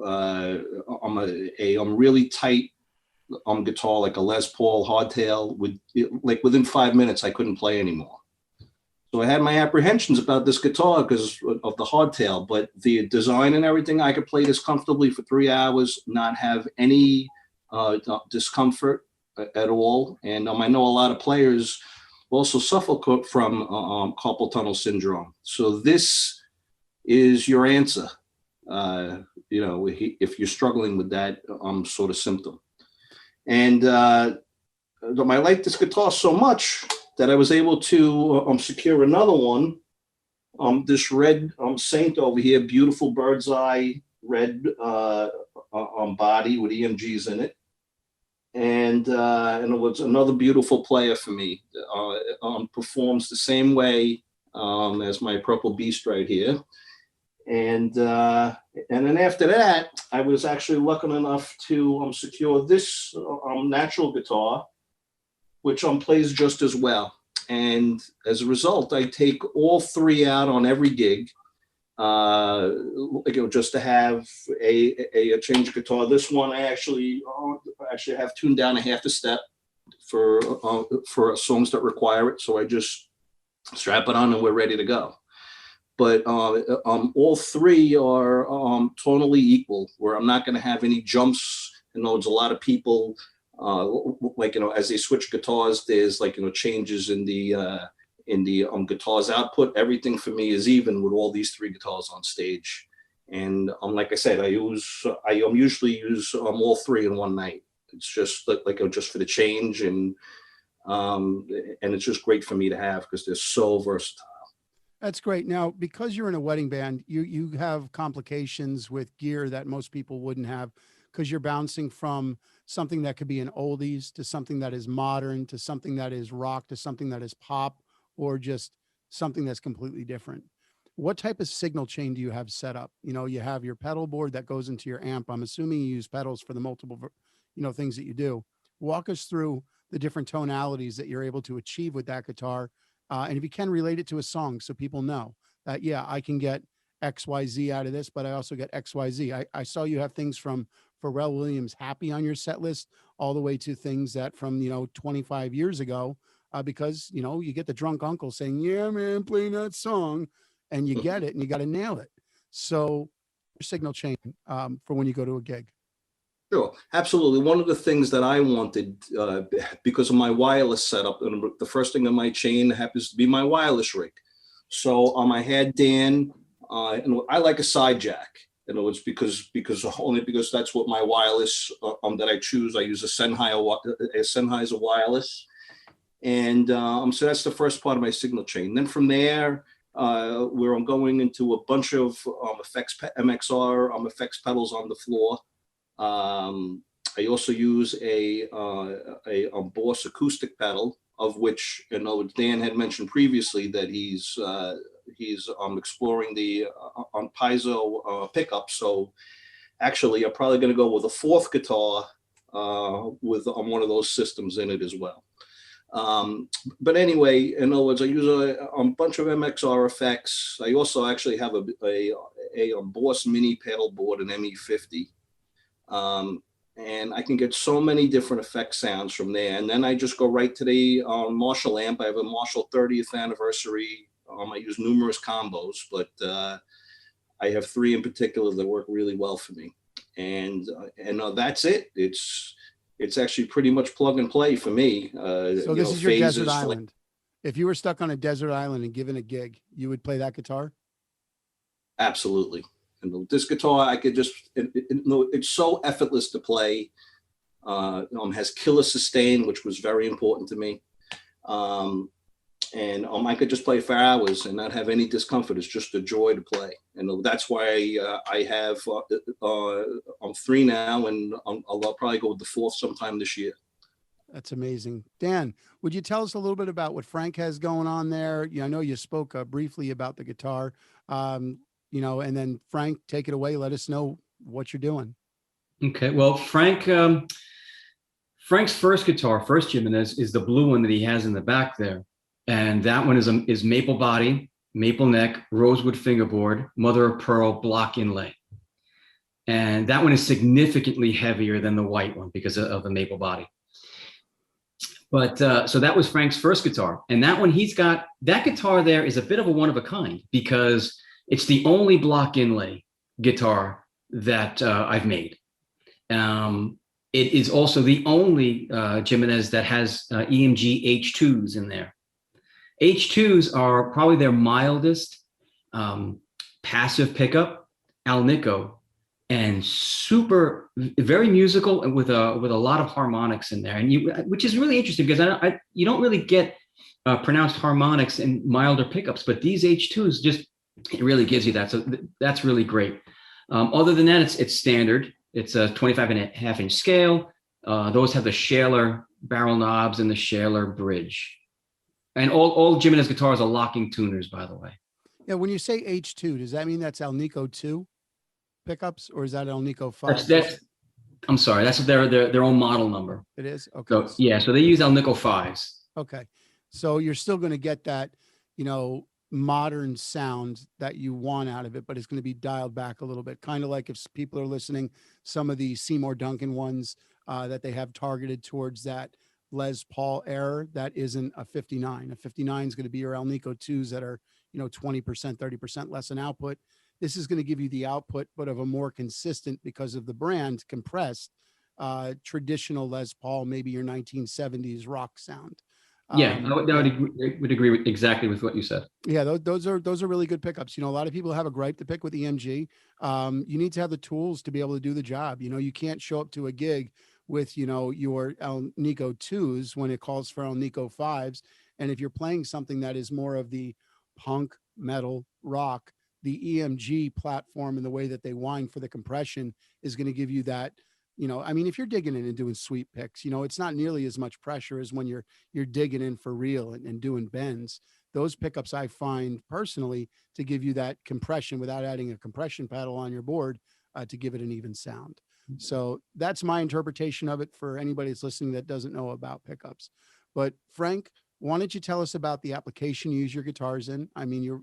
I'm a really tight guitar, like a Les Paul hardtail. Within 5 minutes, I couldn't play anymore. So I had my apprehensions about this guitar because of the hardtail, but the design and everything, I could play this comfortably for 3 hours, not have any discomfort at all. And I know a lot of players also suffer from carpal tunnel syndrome. So this is your answer. If you're struggling with that sort of symptom. And I like this guitar so much that I was able to secure another one. This red Saint over here, beautiful bird's eye red body with EMGs in it. and it was another beautiful player for me. Performs the same way as my Purple Beast right here. And then after that, I was actually lucky enough to secure this natural guitar, which plays just as well. And as a result, I take all three out on every gig, just to have a change guitar. This one I actually have tuned down a half a step for songs that require it. So I just strap it on and we're ready to go. But all three are tonally equal, where I'm not going to have any jumps. There's a lot of people as they switch guitars, there's changes in the guitar's output. Everything for me is even with all these three guitars on stage. And like I said, I usually use all three in one night. It's just just for the change, and it's just great for me to have because they're so versatile. That's great. Now, because you're in a wedding band, you have complications with gear that most people wouldn't have, because you're bouncing from something that could be an oldies to something that is modern to something that is rock to something that is pop, or just something that's completely different. What type of signal chain do you have set up? You have your pedal board that goes into your amp. I'm assuming you use pedals for the multiple, things that you do. Walk us through the different tonalities that you're able to achieve with that guitar. And if you can, relate it to a song so people know that, yeah, I can get XYZ out of this, but I also get XYZ. I saw you have things from Pharrell Williams' Happy on your set list, all the way to things that from, 25 years ago, because, you get the drunk uncle saying, yeah, man, play that song, and you get it and you got to nail it. So your signal chain for when you go to a gig. Sure, absolutely. One of the things that I wanted, because of my wireless setup, and the first thing on my chain happens to be my wireless rig. So I had Dan, and I like a side jack. It's because that's what my wireless that I choose. I use a Sennheiser wireless, and so that's the first part of my signal chain. Then from there, where I'm going into a bunch of MXR effects pedals on the floor. I also use a Boss acoustic pedal, of which Dan had mentioned previously that he's exploring the on piezo pickup. So actually, I'm probably going to go with a fourth guitar with one of those systems in it as well. But anyway, in other words, I use a bunch of MXR effects. I also actually have a Boss mini pedal board, an ME50. And I can get so many different effect sounds from there. And then I just go right to the Marshall amp. I have a Marshall 30th anniversary. I use numerous combos, but I have three in particular that work really well for me. And that's it. It's actually pretty much plug and play for me. So this is your desert island. If you were stuck on a desert island and given a gig, you would play that guitar? Absolutely. And this guitar, I could just, it's so effortless to play. Has killer sustain, which was very important to me. And I could just play for hours and not have any discomfort. It's just a joy to play. And that's why I have, I'm three now, and I'll probably go with the fourth sometime this year. That's amazing. Dan, would you tell us a little bit about what Frank has going on there? I know you spoke briefly about the guitar. And then Frank, take it away. Let us know what you're doing. Okay. Well, Frank's first guitar, first Gimenez, is the blue one that he has in the back there. And that one is maple body, maple neck, rosewood fingerboard, mother of pearl block inlay. And that one is significantly heavier than the white one because of the maple body. But so that was Frank's first guitar. And that one, that guitar there is a bit of a one of a kind, because it's the only block inlay guitar that I've made. It is also the only Gimenez that has EMG H2s in there. H2s are probably their mildest passive pickup, Alnico, and very musical and with a lot of harmonics in there, which is really interesting because you don't really get pronounced harmonics in milder pickups, but these H2s it really gives you that. So that's really great. Other than that, it's standard. It's a 25.5-inch scale, Those have the Shaler barrel knobs and the Shaler bridge. And all Gimenez guitars are locking tuners, by the way. Yeah, when you say H2, does that mean that's Alnico 2 pickups, or is that Alnico 5? I'm sorry, that's their own model number. It is? Okay. So yeah, so they use Alnico 5s. Okay. So you're still going to get that, modern sound that you want out of it, but it's going to be dialed back a little bit. Kind of like if people are listening, some of the Seymour Duncan ones that they have targeted towards that Les Paul era, that isn't a 59. A 59 is going to be your Alnico 2s that are, 20%, 30% less in output. This is going to give you the output, but of a more consistent, because of the brand, compressed, traditional Les Paul, maybe your 1970s rock sound. Yeah, I would agree exactly with what you said. Yeah, those are really good pickups. A lot of people have a gripe to pick with EMG. You need to have the tools to be able to do the job. You can't show up to a gig with, your Alnico 2s when it calls for Alnico 5s. And if you're playing something that is more of the punk, metal, rock, the EMG platform and the way that they wind for the compression is going to give you that. If you're digging in and doing sweep picks, it's not nearly as much pressure as when you're digging in for real and doing bends. Those pickups I find personally to give you that compression without adding a compression pedal on your board to give it an even sound. So that's my interpretation of it for anybody that's listening that doesn't know about pickups. But Frank, why don't you tell us about the application you use your guitars in?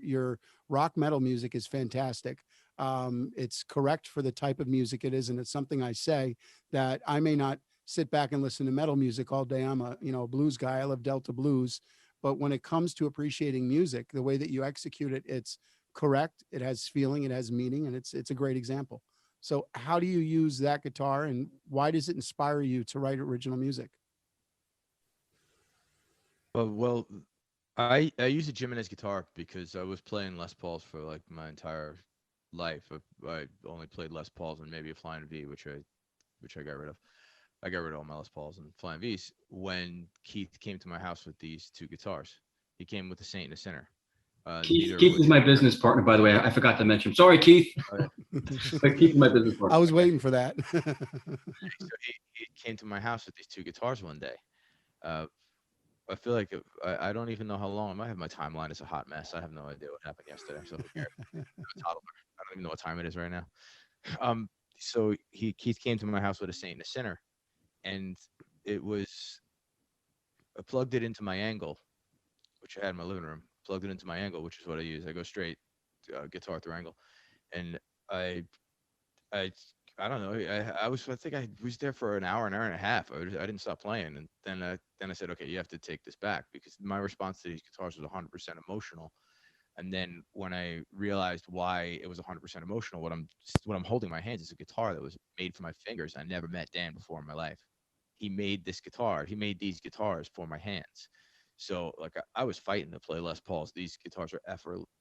Your rock metal music is fantastic. It's correct for the type of music it is. And it's something I say that I may not sit back and listen to metal music all day. I'm a blues guy. I love Delta blues. But when it comes to appreciating music, the way that you execute it, it's correct. It has feeling, it has meaning, and it's a great example. So how do you use that guitar, and why does it inspire you to write original music? Well, I use a Gimenez guitar because I was playing Les Pauls for like my entire life. I only played Les Pauls and maybe a Flying V, which I got rid of. I got rid of all my Les Pauls and Flying Vs when Keith came to my house with these two guitars. He came with a Saint and a Sinner. Keith is my business partner, by the way. I forgot to mention. Sorry, Keith. But Keith is my business partner. I was waiting for that. So he came to my house with these two guitars one day. I feel like I don't even know how long. I might have my timeline is a hot mess. I have no idea what happened yesterday. So I'm a toddler. I don't even know what time it is right now. So Keith came to my house with a Saint and a Sinner, and it was I plugged it into my angle, which I had in my living room. Plugged it into my angle, which is what I use. I go straight guitar through angle, and I don't know. I think I was there for an hour and a half. I didn't stop playing, and then I said, okay, you have to take this back, because my response to these guitars was 100% emotional. And then when I realized why it was 100% emotional, what I'm holding in my hands is a guitar that was made for my fingers. I never met Dan before in my life. He made this guitar. He made these guitars for my hands. So like I was fighting to play Les Pauls. These guitars are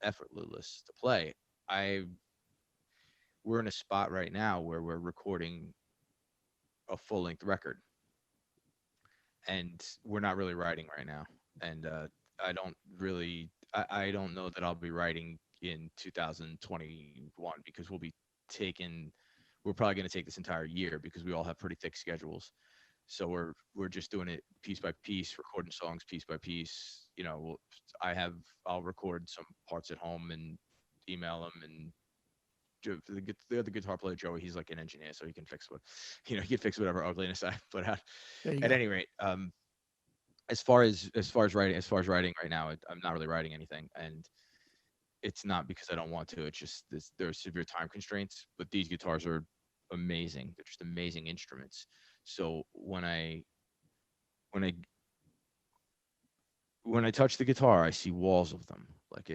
effortless to play. We're in a spot right now where we're recording a full-length record, and we're not really writing right now. And I don't know that I'll be writing in 2021, because we're probably going to take this entire year, because we all have pretty thick schedules. So we're just doing it piece by piece, recording songs piece by piece. I'll record some parts at home and email them, and the other guitar player, Joey, he's like an engineer, so he can fix he can fix whatever ugliness I put out. At any rate, as far as writing right now, I'm not really writing anything, and it's not because I don't want to. It's just there are severe time constraints. But these guitars are amazing. They're just amazing instruments. So when I touch the guitar, I see walls of them. Like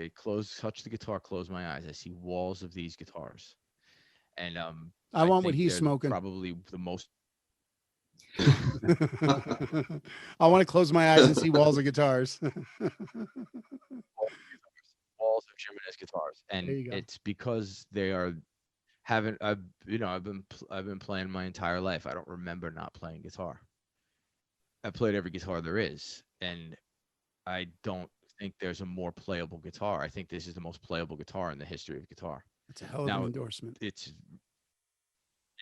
touch the guitar, close my eyes, I see walls of these guitars. And I want what he's smoking. Probably the most. I want to close my eyes and see walls of guitars. Walls of Gimenez guitars, and it's because they are I've been playing my entire life. I don't remember not playing guitar. I played every guitar there is, and I don't think there's a more playable guitar. I think this is the most playable guitar in the history of guitar. It's a hell of an endorsement. It's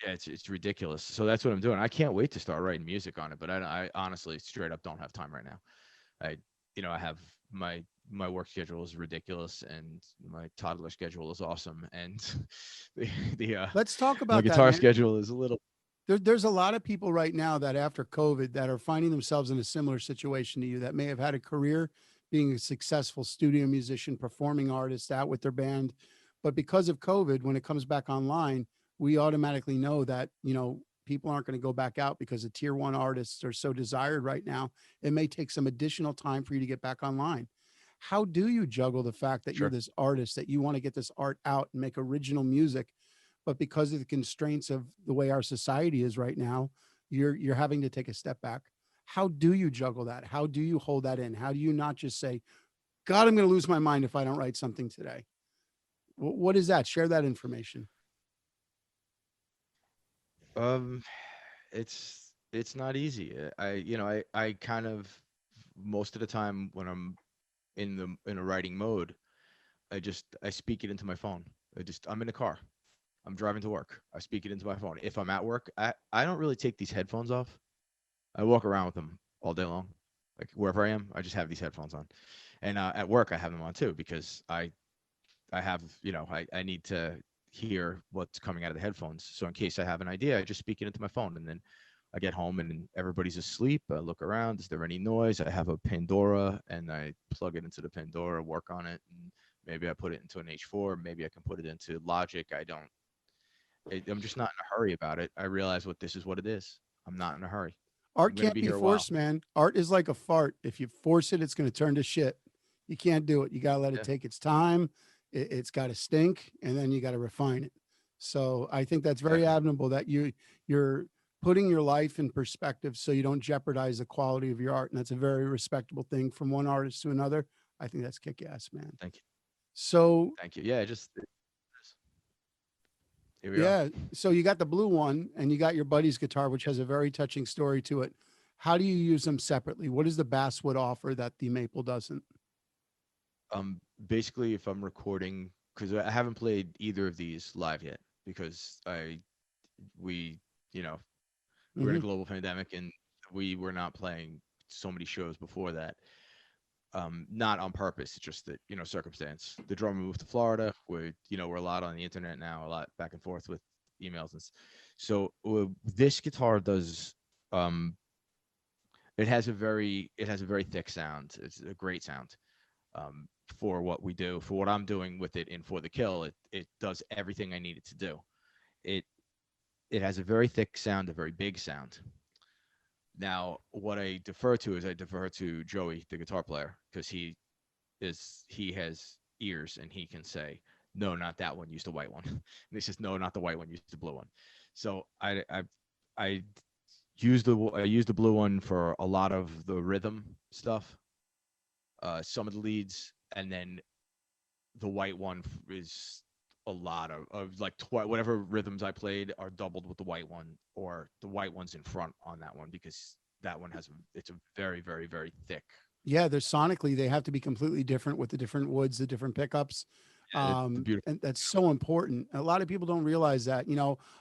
Yeah, it's ridiculous. So that's what I'm doing. I can't wait to start writing music on it, but I honestly straight up don't have time right now. I I have my work schedule is ridiculous and my toddler schedule is awesome, and the Let's talk my about that, guitar man. schedule is a little. There's a lot of people right now that after COVID that are finding themselves in a similar situation to you that may have had a career being a successful studio musician, performing artist out with their band. But because of COVID, when it comes back online, we automatically know that, people aren't going to go back out because the tier one artists are so desired right now. It may take some additional time for you to get back online. How do you juggle the fact that you're Sure. this artist, that you want to get this art out and make original music, but because of the constraints of the way our society is right now, you're having to take a step back? How do you juggle that? How do you hold that in? How do you not just say, God, I'm going to lose my mind if I don't write something today? What is that? Share that information. Um, it's not easy. I kind of most of the time when I'm in a writing mode, I speak it into my phone. I'm in the car. I'm driving to work. I speak it into my phone. If I'm at work, I don't really take these headphones off. I walk around with them all day long. Like wherever I am, I just have these headphones on. And at work, I have them on too because I have, I need to hear what's coming out of the headphones. So in case I have an idea, I just speak it into my phone, and then I get home and everybody's asleep. I look around. Is there any noise? I have a Pandora, and I plug it into the Pandora, work on it, and maybe I put it into an H4. Maybe I can put it into Logic. I'm just not in a hurry about it. I realize this is what it is. I'm not in a hurry. I'm Art going to can't be be here a while. forced, man. Art is like a fart. If you force it, it's going to turn to shit. You can't do it. You got to let it Yeah. take its time. It's got to stink, and then you got to refine it. So I think that's very Definitely. admirable that you're putting your life in perspective so you don't jeopardize the quality of your art. And that's a very respectable thing from one artist to another. I think that's kick ass, man. Thank you. So Thank you. Yeah, here we are. yeah, so you got the blue one and you got your buddy's guitar, which has a very touching story to it. How do you use them separately? What does the basswood offer that the maple doesn't? Basically, if I'm recording, because I haven't played either of these live yet, because we, you know, we're in a Mhm. global pandemic and we were not playing so many shows before that. Not on purpose. It's just that, circumstance. The drummer moved to Florida. We're a lot on the internet now, a lot back and forth with emails so this guitar does. It has a very thick sound. It's a great sound. Um, for what we do, for what I'm doing with it, and for the kill, it does everything I need it to do. It it has a very thick sound, a very big sound. Now, what I defer to is I defer to Joey, the guitar player, because he has ears and he can say, no, not that one, use the white one. And he says, no, not the white one, use the blue one. So I use the blue one for a lot of the rhythm stuff, some of the leads, and then the white one is a lot of like whatever rhythms I played are doubled with the white one, or the white one's in front on that one because that one it's a very, very, very thick. Yeah, they're sonically, they have to be completely different with the different woods, the different pickups. Yeah, it's a beautiful. And that's so important. A lot of people don't realize that.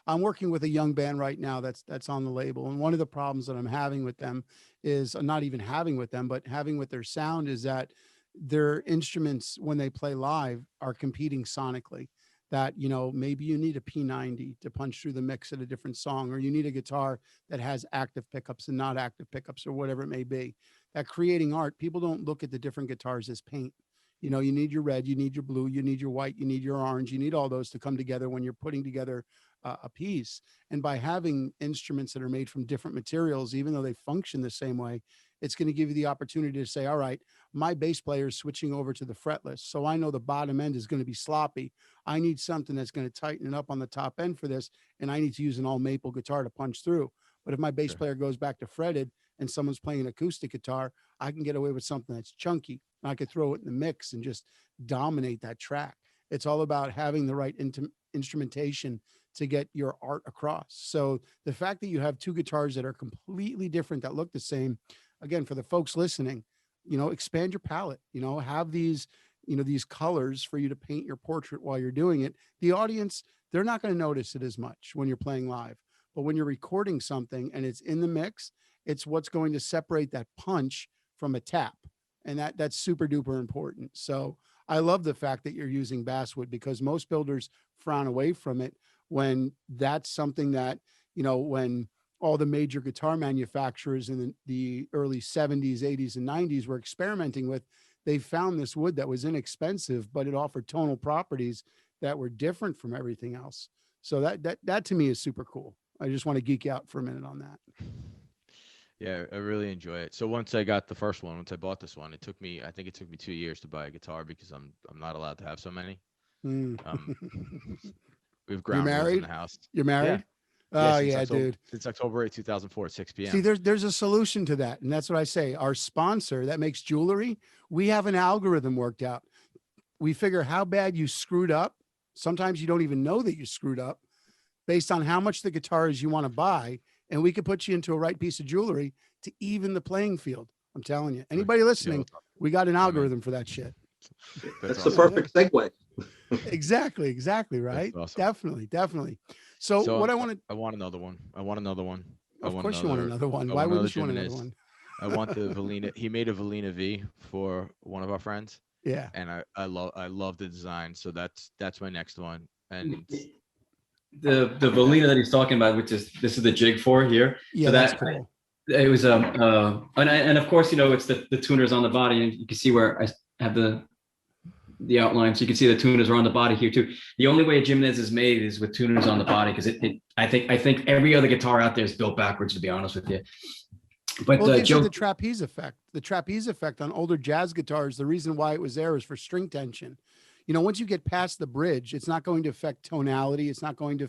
I'm working with a young band right now that's on the label. And one of the problems that I'm having with them is not even having with them, but having with their sound is that their instruments, when they play live, are competing sonically. That, maybe you need a P90 to punch through the mix at a different song, or you need a guitar that has active pickups and not active pickups, or whatever it may be. That creating art, people don't look at the different guitars as paint. You need your red, you need your blue, you need your white, you need your orange, you need all those to come together when you're putting together a piece. And by having instruments that are made from different materials, even though they function the same way, it's going to give you the opportunity to say, all right, my bass player is switching over to the fretless. So I know the bottom end is going to be sloppy. I need something that's going to tighten it up on the top end for this. And I need to use an all maple guitar to punch through. But if my bass Sure. player goes back to fretted and someone's playing an acoustic guitar, I can get away with something that's chunky. I could throw it in the mix and just dominate that track. It's all about having the right instrumentation to get your art across. So the fact that you have two guitars that are completely different that look the same, again, for the folks listening, expand your palette, have these these colors for you to paint your portrait while you're doing it, the audience, they're not going to notice it as much when you're playing live. But when you're recording something and it's in the mix, it's what's going to separate that punch from a tap. And that's super duper important. So I love the fact that you're using basswood, because most builders frown away from it when that's something that, when all the major guitar manufacturers in the early 70s, 80s, and 90s were experimenting with, they found this wood that was inexpensive, but it offered tonal properties that were different from everything else. So that to me is super cool. I just want to geek out for a minute on that. Yeah, I really enjoy it. So once I got the first one, once I bought this one, I think it took me 2 years to buy a guitar because I'm not allowed to have so many. Mm. We have You ground rules in married? the house. You're Yeah. married? Yeah, Oh since yeah, October, dude. since October 8, 2004 at 6 p.m. See, there's a solution to that. And that's what I say. Our sponsor that makes jewelry, we have an algorithm worked out. We figure how bad you screwed up. Sometimes you don't even know that you screwed up based on how much the guitars you want to buy. And we could put you into a right piece of jewelry to even the playing field. I'm telling you, anybody listening, we got an algorithm for that shit. That's awesome. the perfect segue. Exactly. Right. awesome. Definitely. So what I want I want another one. I want another one. of course you want another one. Why wouldn't you want another one? I want the Valina. He made a Valina V for one of our friends, Yeah. and I love the design. So that's my next one. And The Volina that he's talking about, this is the jig for here. Yeah, So that's cool. It was and of course, it's the tuners on the body, and you can see where I have the outline, so you can see the tuners are on the body here too. The only way a Gimenez is made is with tuners on the body, because I think every other guitar out there is built backwards, to be honest with you. But Well, it gives you the trapeze effect. The trapeze effect on older jazz guitars, the reason why it was there is for string tension. Once you get past the bridge, it's not going to affect tonality. It's not going to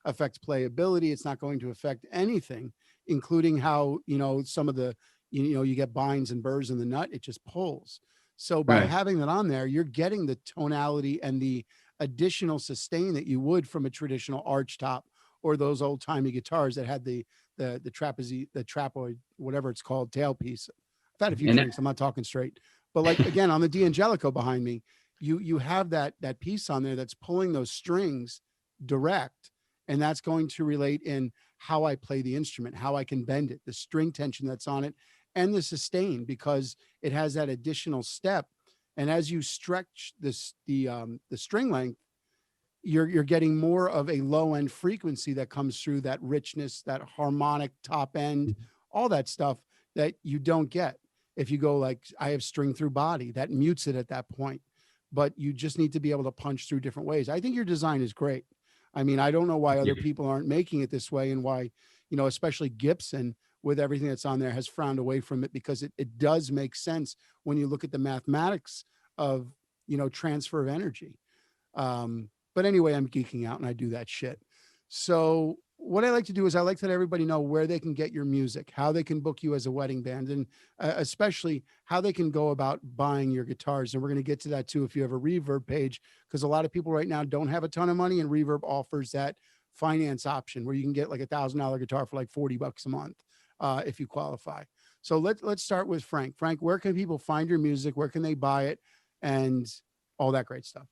affect playability. It's not going to affect anything, including how, some of the, you get binds and burrs in the nut. It just pulls. So by having that on there, you're getting the tonality and the additional sustain that you would from a traditional arch top or those old timey guitars that had the trapezoid, whatever it's called, tailpiece. I've had a few drinks. I'm not talking straight, but like, again, on the D'Angelico behind me, you have that piece on there that's pulling those strings direct. And that's going to relate in how I play the instrument, how I can bend it, the string tension that's on it, and the sustain, because it has that additional step. And as you stretch the string length, you're getting more of a low end frequency that comes through, that richness, that harmonic top end, all that stuff that you don't get if you go like I have string through body, that mutes it at that point. But you just need to be able to punch through different ways. I think your design is great. I mean, I don't know why other people aren't making it this way, and why, especially Gibson with everything that's on there has frowned away from it, because it does make sense when you look at the mathematics of, transfer of energy. But anyway, I'm geeking out and I do that shit. So what I like to do is I like to let everybody know where they can get your music, how they can book you as a wedding band, and especially how they can go about buying your guitars. And we're going to get to that too if you have a Reverb page, because a lot of people right now don't have a ton of money, and Reverb offers that finance option where you can get like $1,000 guitar for like $40 a month if you qualify. So let's start with Frank. Frank, where can people find your music? Where can they buy it? And all that great stuff.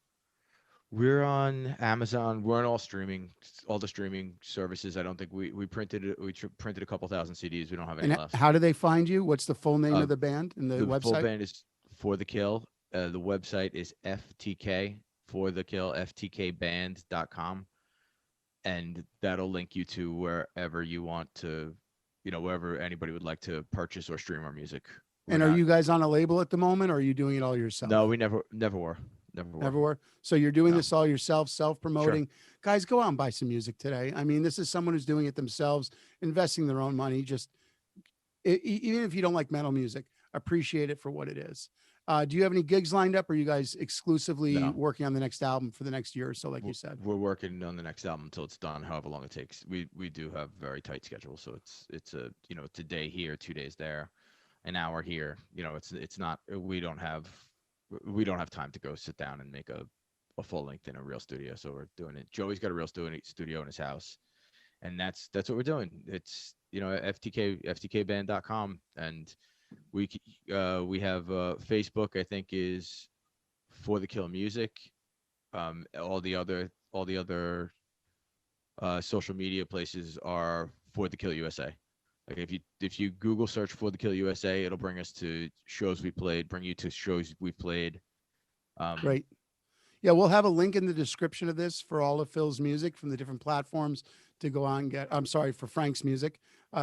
We're on Amazon. We're on all the streaming services. I don't think we printed it. We printed a couple thousand CDs. We don't have any left. How do they find you? What's the full name of the band and the website? The full band is For the Kill. The website is FTK For the Kill, FTKband.com. And that'll link you to wherever you want to, wherever anybody would like to purchase or stream our music. And are you guys on a label at the moment, or are you doing it all yourself? No, we never were. Never were. So you're doing this all yourself, self-promoting. Sure. Guys, go out and buy some music today. I mean, this is someone who's doing it themselves, investing their own money. Just even if you don't like metal music, appreciate it for what it is. Do you have any gigs lined up, or are you guys exclusively working on the next album for the next year or so, like you said? We're working on the next album until it's done, however long it takes. We do have very tight schedules, so it's a day here, 2 days there, an hour here. It's not, we don't have time to go sit down and make a full length in a real studio. So we're doing it. Joey's got a real studio in his house, and that's what we're doing. It's, FTKband.com, and we have Facebook, I think, is For the Kill Music, all the other social media places are For the Kill USA. Like if you Google search For the Kill USA, it'll bring us to shows we played, bring you to shows we've played. Great. Yeah, we'll have a link in the description of this for all of Phil's music from the different platforms to go out and get. I'm sorry, for Frank's music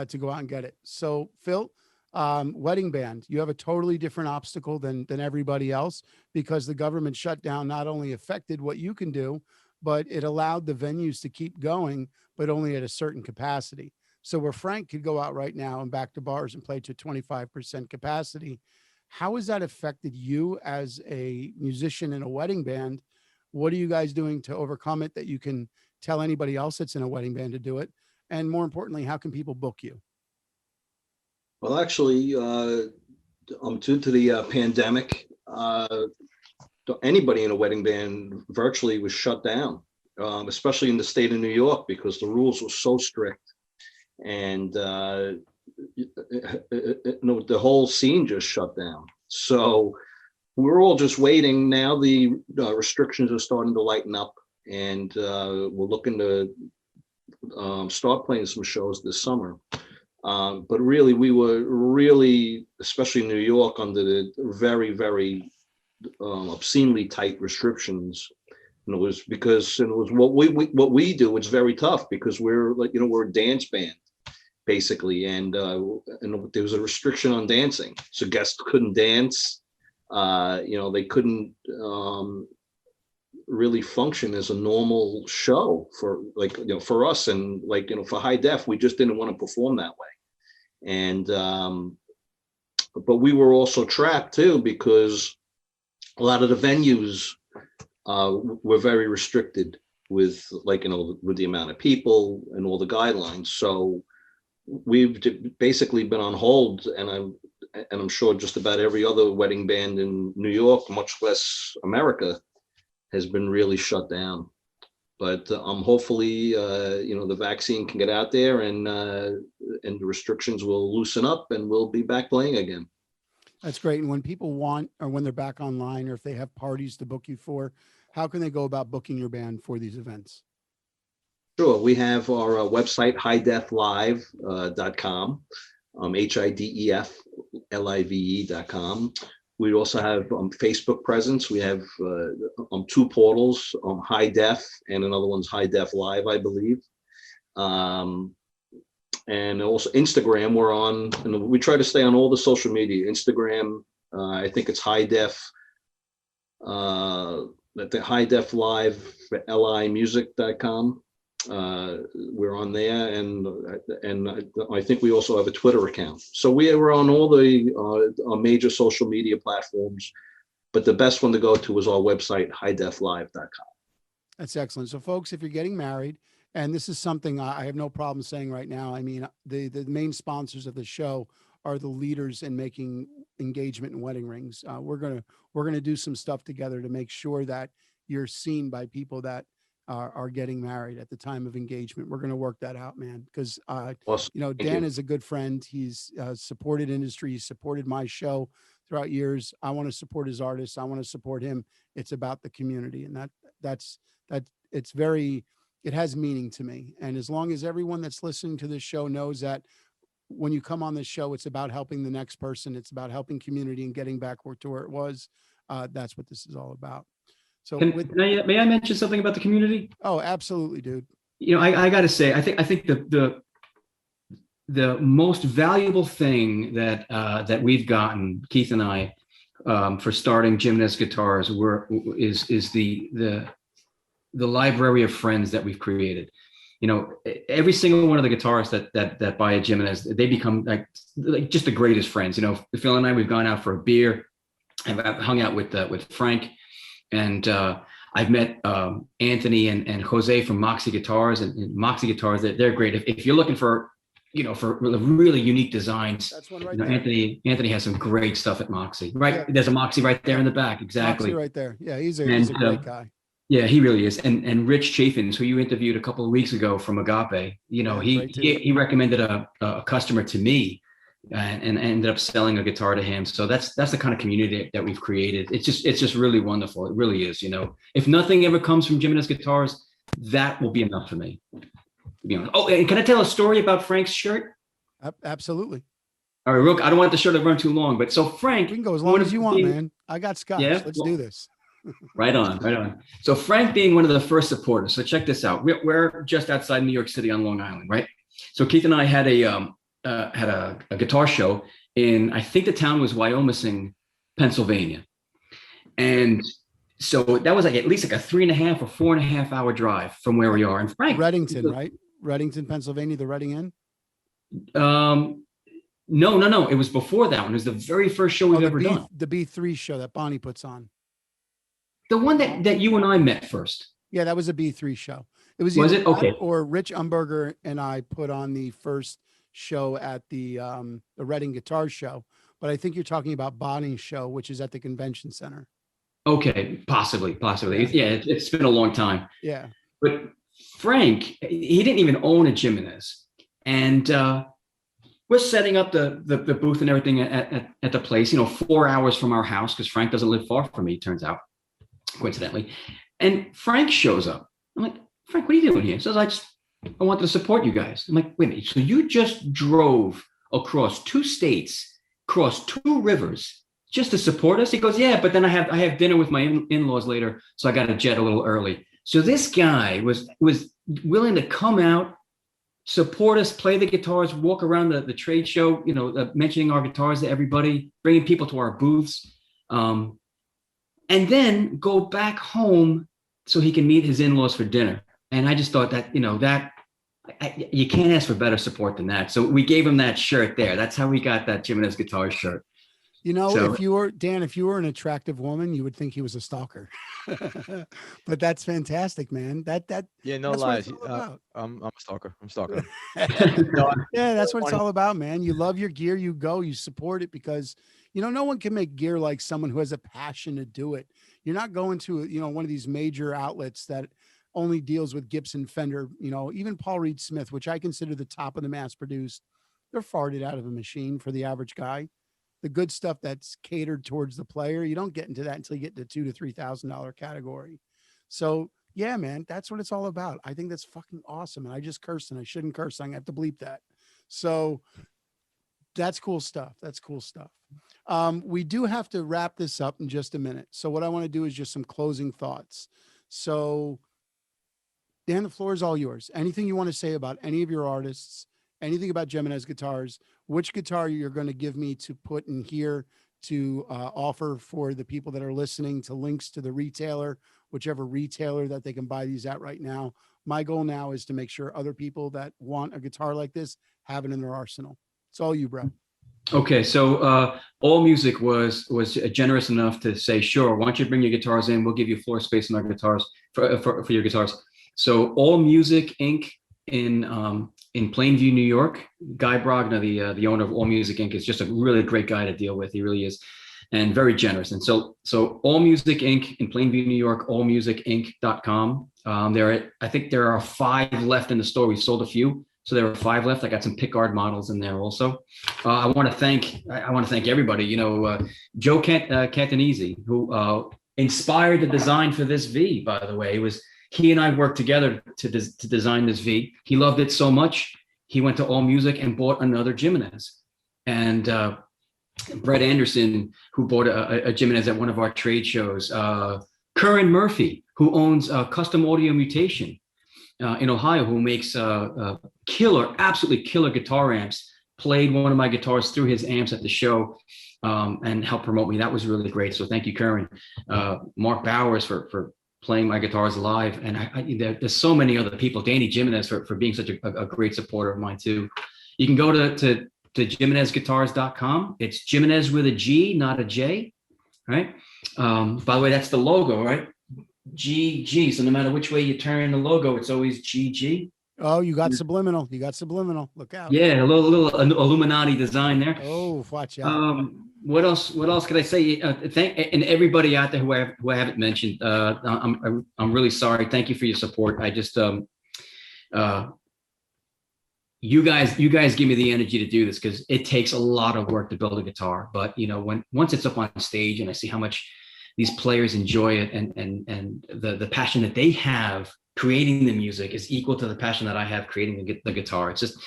to go out and get it. So Phil, wedding band, you have a totally different obstacle than everybody else, because the government shutdown not only affected what you can do, but it allowed the venues to keep going, but only at a certain capacity. So where Frank could go out right now and back to bars and play to 25% capacity, how has that affected you as a musician in a wedding band? What are you guys doing to overcome it that you can tell anybody else that's in a wedding band to do it? And more importantly, how can people book you? Well, actually, due to the pandemic, anybody in a wedding band virtually was shut down, especially in the state of New York, because the rules were so strict. And the whole scene just shut down. So we're all just waiting. Now the restrictions are starting to lighten up, and we're looking to start playing some shows this summer. But really, we were especially in New York, under the very, very obscenely tight restrictions. And it was what we do. It's very tough because we're a dance band, basically, and there was a restriction on dancing, so guests couldn't dance. They couldn't really function as a normal show for us, and for High Def, we just didn't want to perform that way. And but we were also trapped too, because a lot of the venues were very restricted with with the amount of people and all the guidelines. So we've basically been on hold, and I'm sure just about every other wedding band in New York, much less America, has been really shut down. But hopefully, the vaccine can get out there, and the restrictions will loosen up, and we'll be back playing again. That's great. And when people want, or when they're back online, or if they have parties to book you for, how can they go about booking your band for these events? Sure. We have our website, hideflive.com, HIDEFLIVE.com. We also have Facebook presence. We have 2 portals, High Def, and another one's High Def Live, I believe. And also Instagram, we're on, and we try to stay on all the social media. Instagram, I think it's High Def, at the High Def Live, limusic.com. We're on there, and I think we also have a Twitter account. So we are on all the major social media platforms, but the best one to go to is our website, hideflive.com. That's excellent. So folks, if you're getting married, and this is something I have no problem saying right now, I mean, the main sponsors of the show are the leaders in making engagement and wedding rings. We're gonna do some stuff together to make sure that you're seen by people that are getting married at the time of engagement. We're going to work that out, man, because Awesome. Dan is a good friend. He's supported industry. He's supported my show throughout years. I want to support his artists. I want to support him. It's about the community, and it has meaning to me. And as long as everyone that's listening to this show knows that when you come on this show, it's about helping the next person. It's about helping community and getting back to where it was. That's what this is all about. So may I mention something about the community? Oh, absolutely, dude. I got to say, I think the most valuable thing that we've gotten, Keith and I, for starting Gimenez Guitars is the library of friends that we've created. Every single one of the guitarists that buy a Gimenez, they become like just the greatest friends. Phil and I, we've gone out for a beer, and I've hung out with Frank. And I've met Anthony and Jose from Moxie Guitars, and Moxie Guitars. They're great. If you're looking for really unique designs, that's one right there. Anthony has some great stuff at Moxie. Right, yeah. There's a Moxie right there in the back. Exactly, Moxie right there. Yeah, he's a great guy. Yeah, he really is. And Rich Chaffins, who you interviewed a couple of weeks ago from Agape, he recommended a customer to me and ended up selling a guitar to him. So that's the kind of community that we've created. It's just really wonderful. It really is. If nothing ever comes from Gimenez Guitars, that will be enough for me, to be honest. Oh, and can I tell a story about Frank's shirt? Absolutely. All right, Rook, I don't want the show to run too long, but so Frank, We can go as long as you want, man. I got scotch. Yeah? Let's do this. Right on. So Frank being one of the first supporters. So check this out. We're just outside New York City on Long Island, right? So Keith and I had a guitar show in, I think the town was Wyomissing, Pennsylvania. And so that was like at least like a 3.5 or 4.5 hour drive from where we are. And Frank, Reddington, right? Reddington, Pennsylvania, the Reading Inn. No. It was before that one. It was the very first show we've ever done. The B3 show that Bonnie puts on. The one that you and I met first. Yeah, that was a B3 show. It was it? Okay. Or Rich Umberger and I put on the first show at the Reading Guitar Show. But I think you're talking about Bonnie's show, which is at the convention center. Okay, possibly. Yeah, it's been a long time. Yeah. But Frank, he didn't even own a Gimenez. And we're setting up the booth and everything at the place, 4 hours from our house, because Frank doesn't live far from me, it turns out, coincidentally. And Frank shows up. I'm like, Frank, what are you doing here? He says, I wanted to support you guys. I'm like, wait a minute. So you just drove across 2 states, crossed 2 rivers just to support us? He goes, yeah, but then I have dinner with my in-laws later, so I got to jet a little early. So this guy was willing to come out, support us, play the guitars, walk around the trade show, mentioning our guitars to everybody, bringing people to our booths, and then go back home so he can meet his in-laws for dinner. And I just thought that, you can't ask for better support than that. So we gave him that shirt there. That's how we got that Gimenez Guitar shirt. If you were an attractive woman, you would think he was a stalker. But that's fantastic, man. Yeah, no lies. I'm a stalker. I'm stalking him. Yeah, that's what it's all about, man. You love your gear, you go, you support it, because no one can make gear like someone who has a passion to do it. You're not going to one of these major outlets that only deals with Gibson, Fender, even Paul Reed Smith, which I consider the top of the mass produced. They're farted out of a machine for the average guy. The good stuff that's catered towards the player, you don't get into that until you get to $2,000 to $3,000 category. So yeah, man, that's what it's all about. I think that's fucking awesome. And I just cursed, and I shouldn't curse. I'm gonna have to bleep that. So that's cool stuff. We do have to wrap this up in just a minute. So what I want to do is just some closing thoughts. So Dan, the floor is all yours. Anything you want to say about any of your artists, anything about Gimenez guitars, which guitar you're going to give me to put in here to offer for the people that are listening, to links to the retailer, whichever retailer that they can buy these at right now. My goal now is to make sure other people that want a guitar like this have it in their arsenal. It's all you, bro. Okay, so All Music was generous enough to say, sure, why don't you bring your guitars in? We'll give you floor space in our guitars for your guitars. So All Music Inc. in Plainview, New York. Guy Brogna, the owner of All Music Inc. is just a really great guy to deal with. He really is, and very generous. And so All Music Inc. in Plainview, New York, allmusicinc.com. I think there are 5 left in the store. We've sold a few, so there are 5 left. I got some pickguard models in there also. I want to thank everybody. Joe Cantonese, who inspired the design for this V. By the way, he and I worked together to design this V. He loved it so much, he went to All Music and bought another Gimenez. And Brett Anderson, who bought a Gimenez at one of our trade shows. Curran Murphy, who owns Custom Audio Mutation in Ohio, who makes absolutely killer guitar amps, played one of my guitars through his amps at the show and helped promote me. That was really great. So thank you, Curran. Mark Bowers for playing my guitars live. And there's so many other people. Danny Gimenez for being such a great supporter of mine too. You can go to GimenezGuitars.com. It's Gimenez with a G, not a J, right? By the way, that's the logo, right? GG. So no matter which way you turn the logo, it's always GG. Oh, you got subliminal. Look out. Yeah, a little Illuminati design there. Oh, watch out. What else could I say? Thank and everybody out there who I haven't mentioned. I'm really sorry. Thank you for your support. I just you guys give me the energy to do this, because it takes a lot of work to build a guitar. But once it's up on stage and I see how much these players enjoy it, and the passion that they have creating the music is equal to the passion that I have creating the guitar. It's just,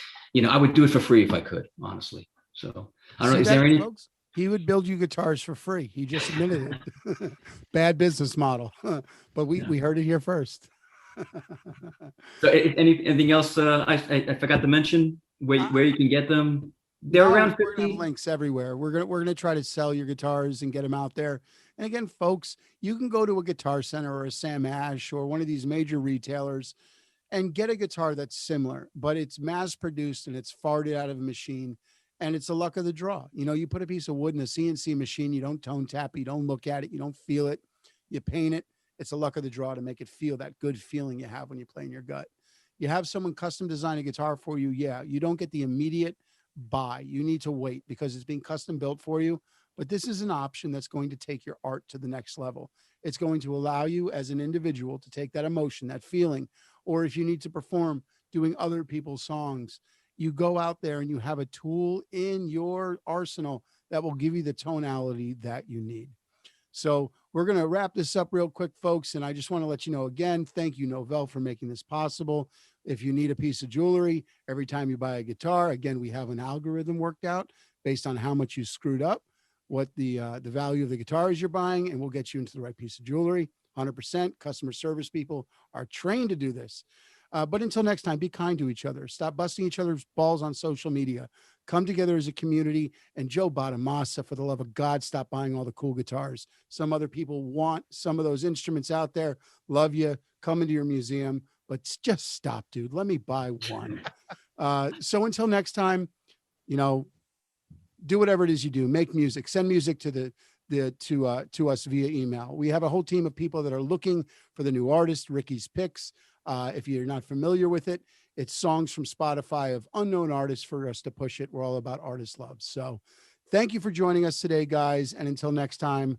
I would do it for free if I could, honestly. So I don't know. Is there any? Folks? He would build you guitars for free. He just admitted it. Bad business model, but we heard it here first. So anything else I forgot to mention where you can get them? They're around we're gonna 50. have links everywhere. We're gonna try to sell your guitars and get them out there. And again, folks, you can go to a Guitar Center or a Sam Ash or one of these major retailers and get a guitar that's similar, but it's mass produced and it's farted out of a machine. And it's a luck of the draw. You put a piece of wood in a CNC machine, you don't tone tap, you don't look at it, you don't feel it, you paint it. It's a luck of the draw to make it feel that good feeling you have when you play in your gut. You have someone custom design a guitar for you. Yeah, you don't get the immediate buy. You need to wait because it's being custom built for you. But this is an option that's going to take your art to the next level. It's going to allow you as an individual to take that emotion, that feeling, or if you need to perform doing other people's songs, you go out there and you have a tool in your arsenal that will give you the tonality that you need. So we're going to wrap this up real quick, folks. And I just want to let you know again, thank you, Novell, for making this possible. If you need a piece of jewelry, every time you buy a guitar, again, we have an algorithm worked out based on how much you screwed up, what the value of the guitars you're buying, and we'll get you into the right piece of jewelry. 100% customer service people are trained to do this. But until next time, be kind to each other. Stop busting each other's balls on social media. Come together as a community. And Joe Bonamassa, for the love of God, stop buying all the cool guitars. Some other people want some of those instruments out there. Love you. Come into your museum. But just stop, dude. Let me buy one. So until next time, do whatever it is you do. Make music. Send music to to us via email. We have a whole team of people that are looking for the new artist, Ricky's Picks. If you're not familiar with it, it's songs from Spotify of unknown artists for us to push it. We're all about artist love. So thank you for joining us today, guys. And until next time,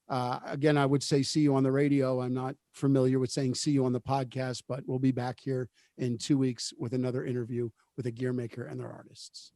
again, I would say see you on the radio. I'm not familiar with saying see you on the podcast, but we'll be back here in 2 weeks with another interview with a gear maker and their artists.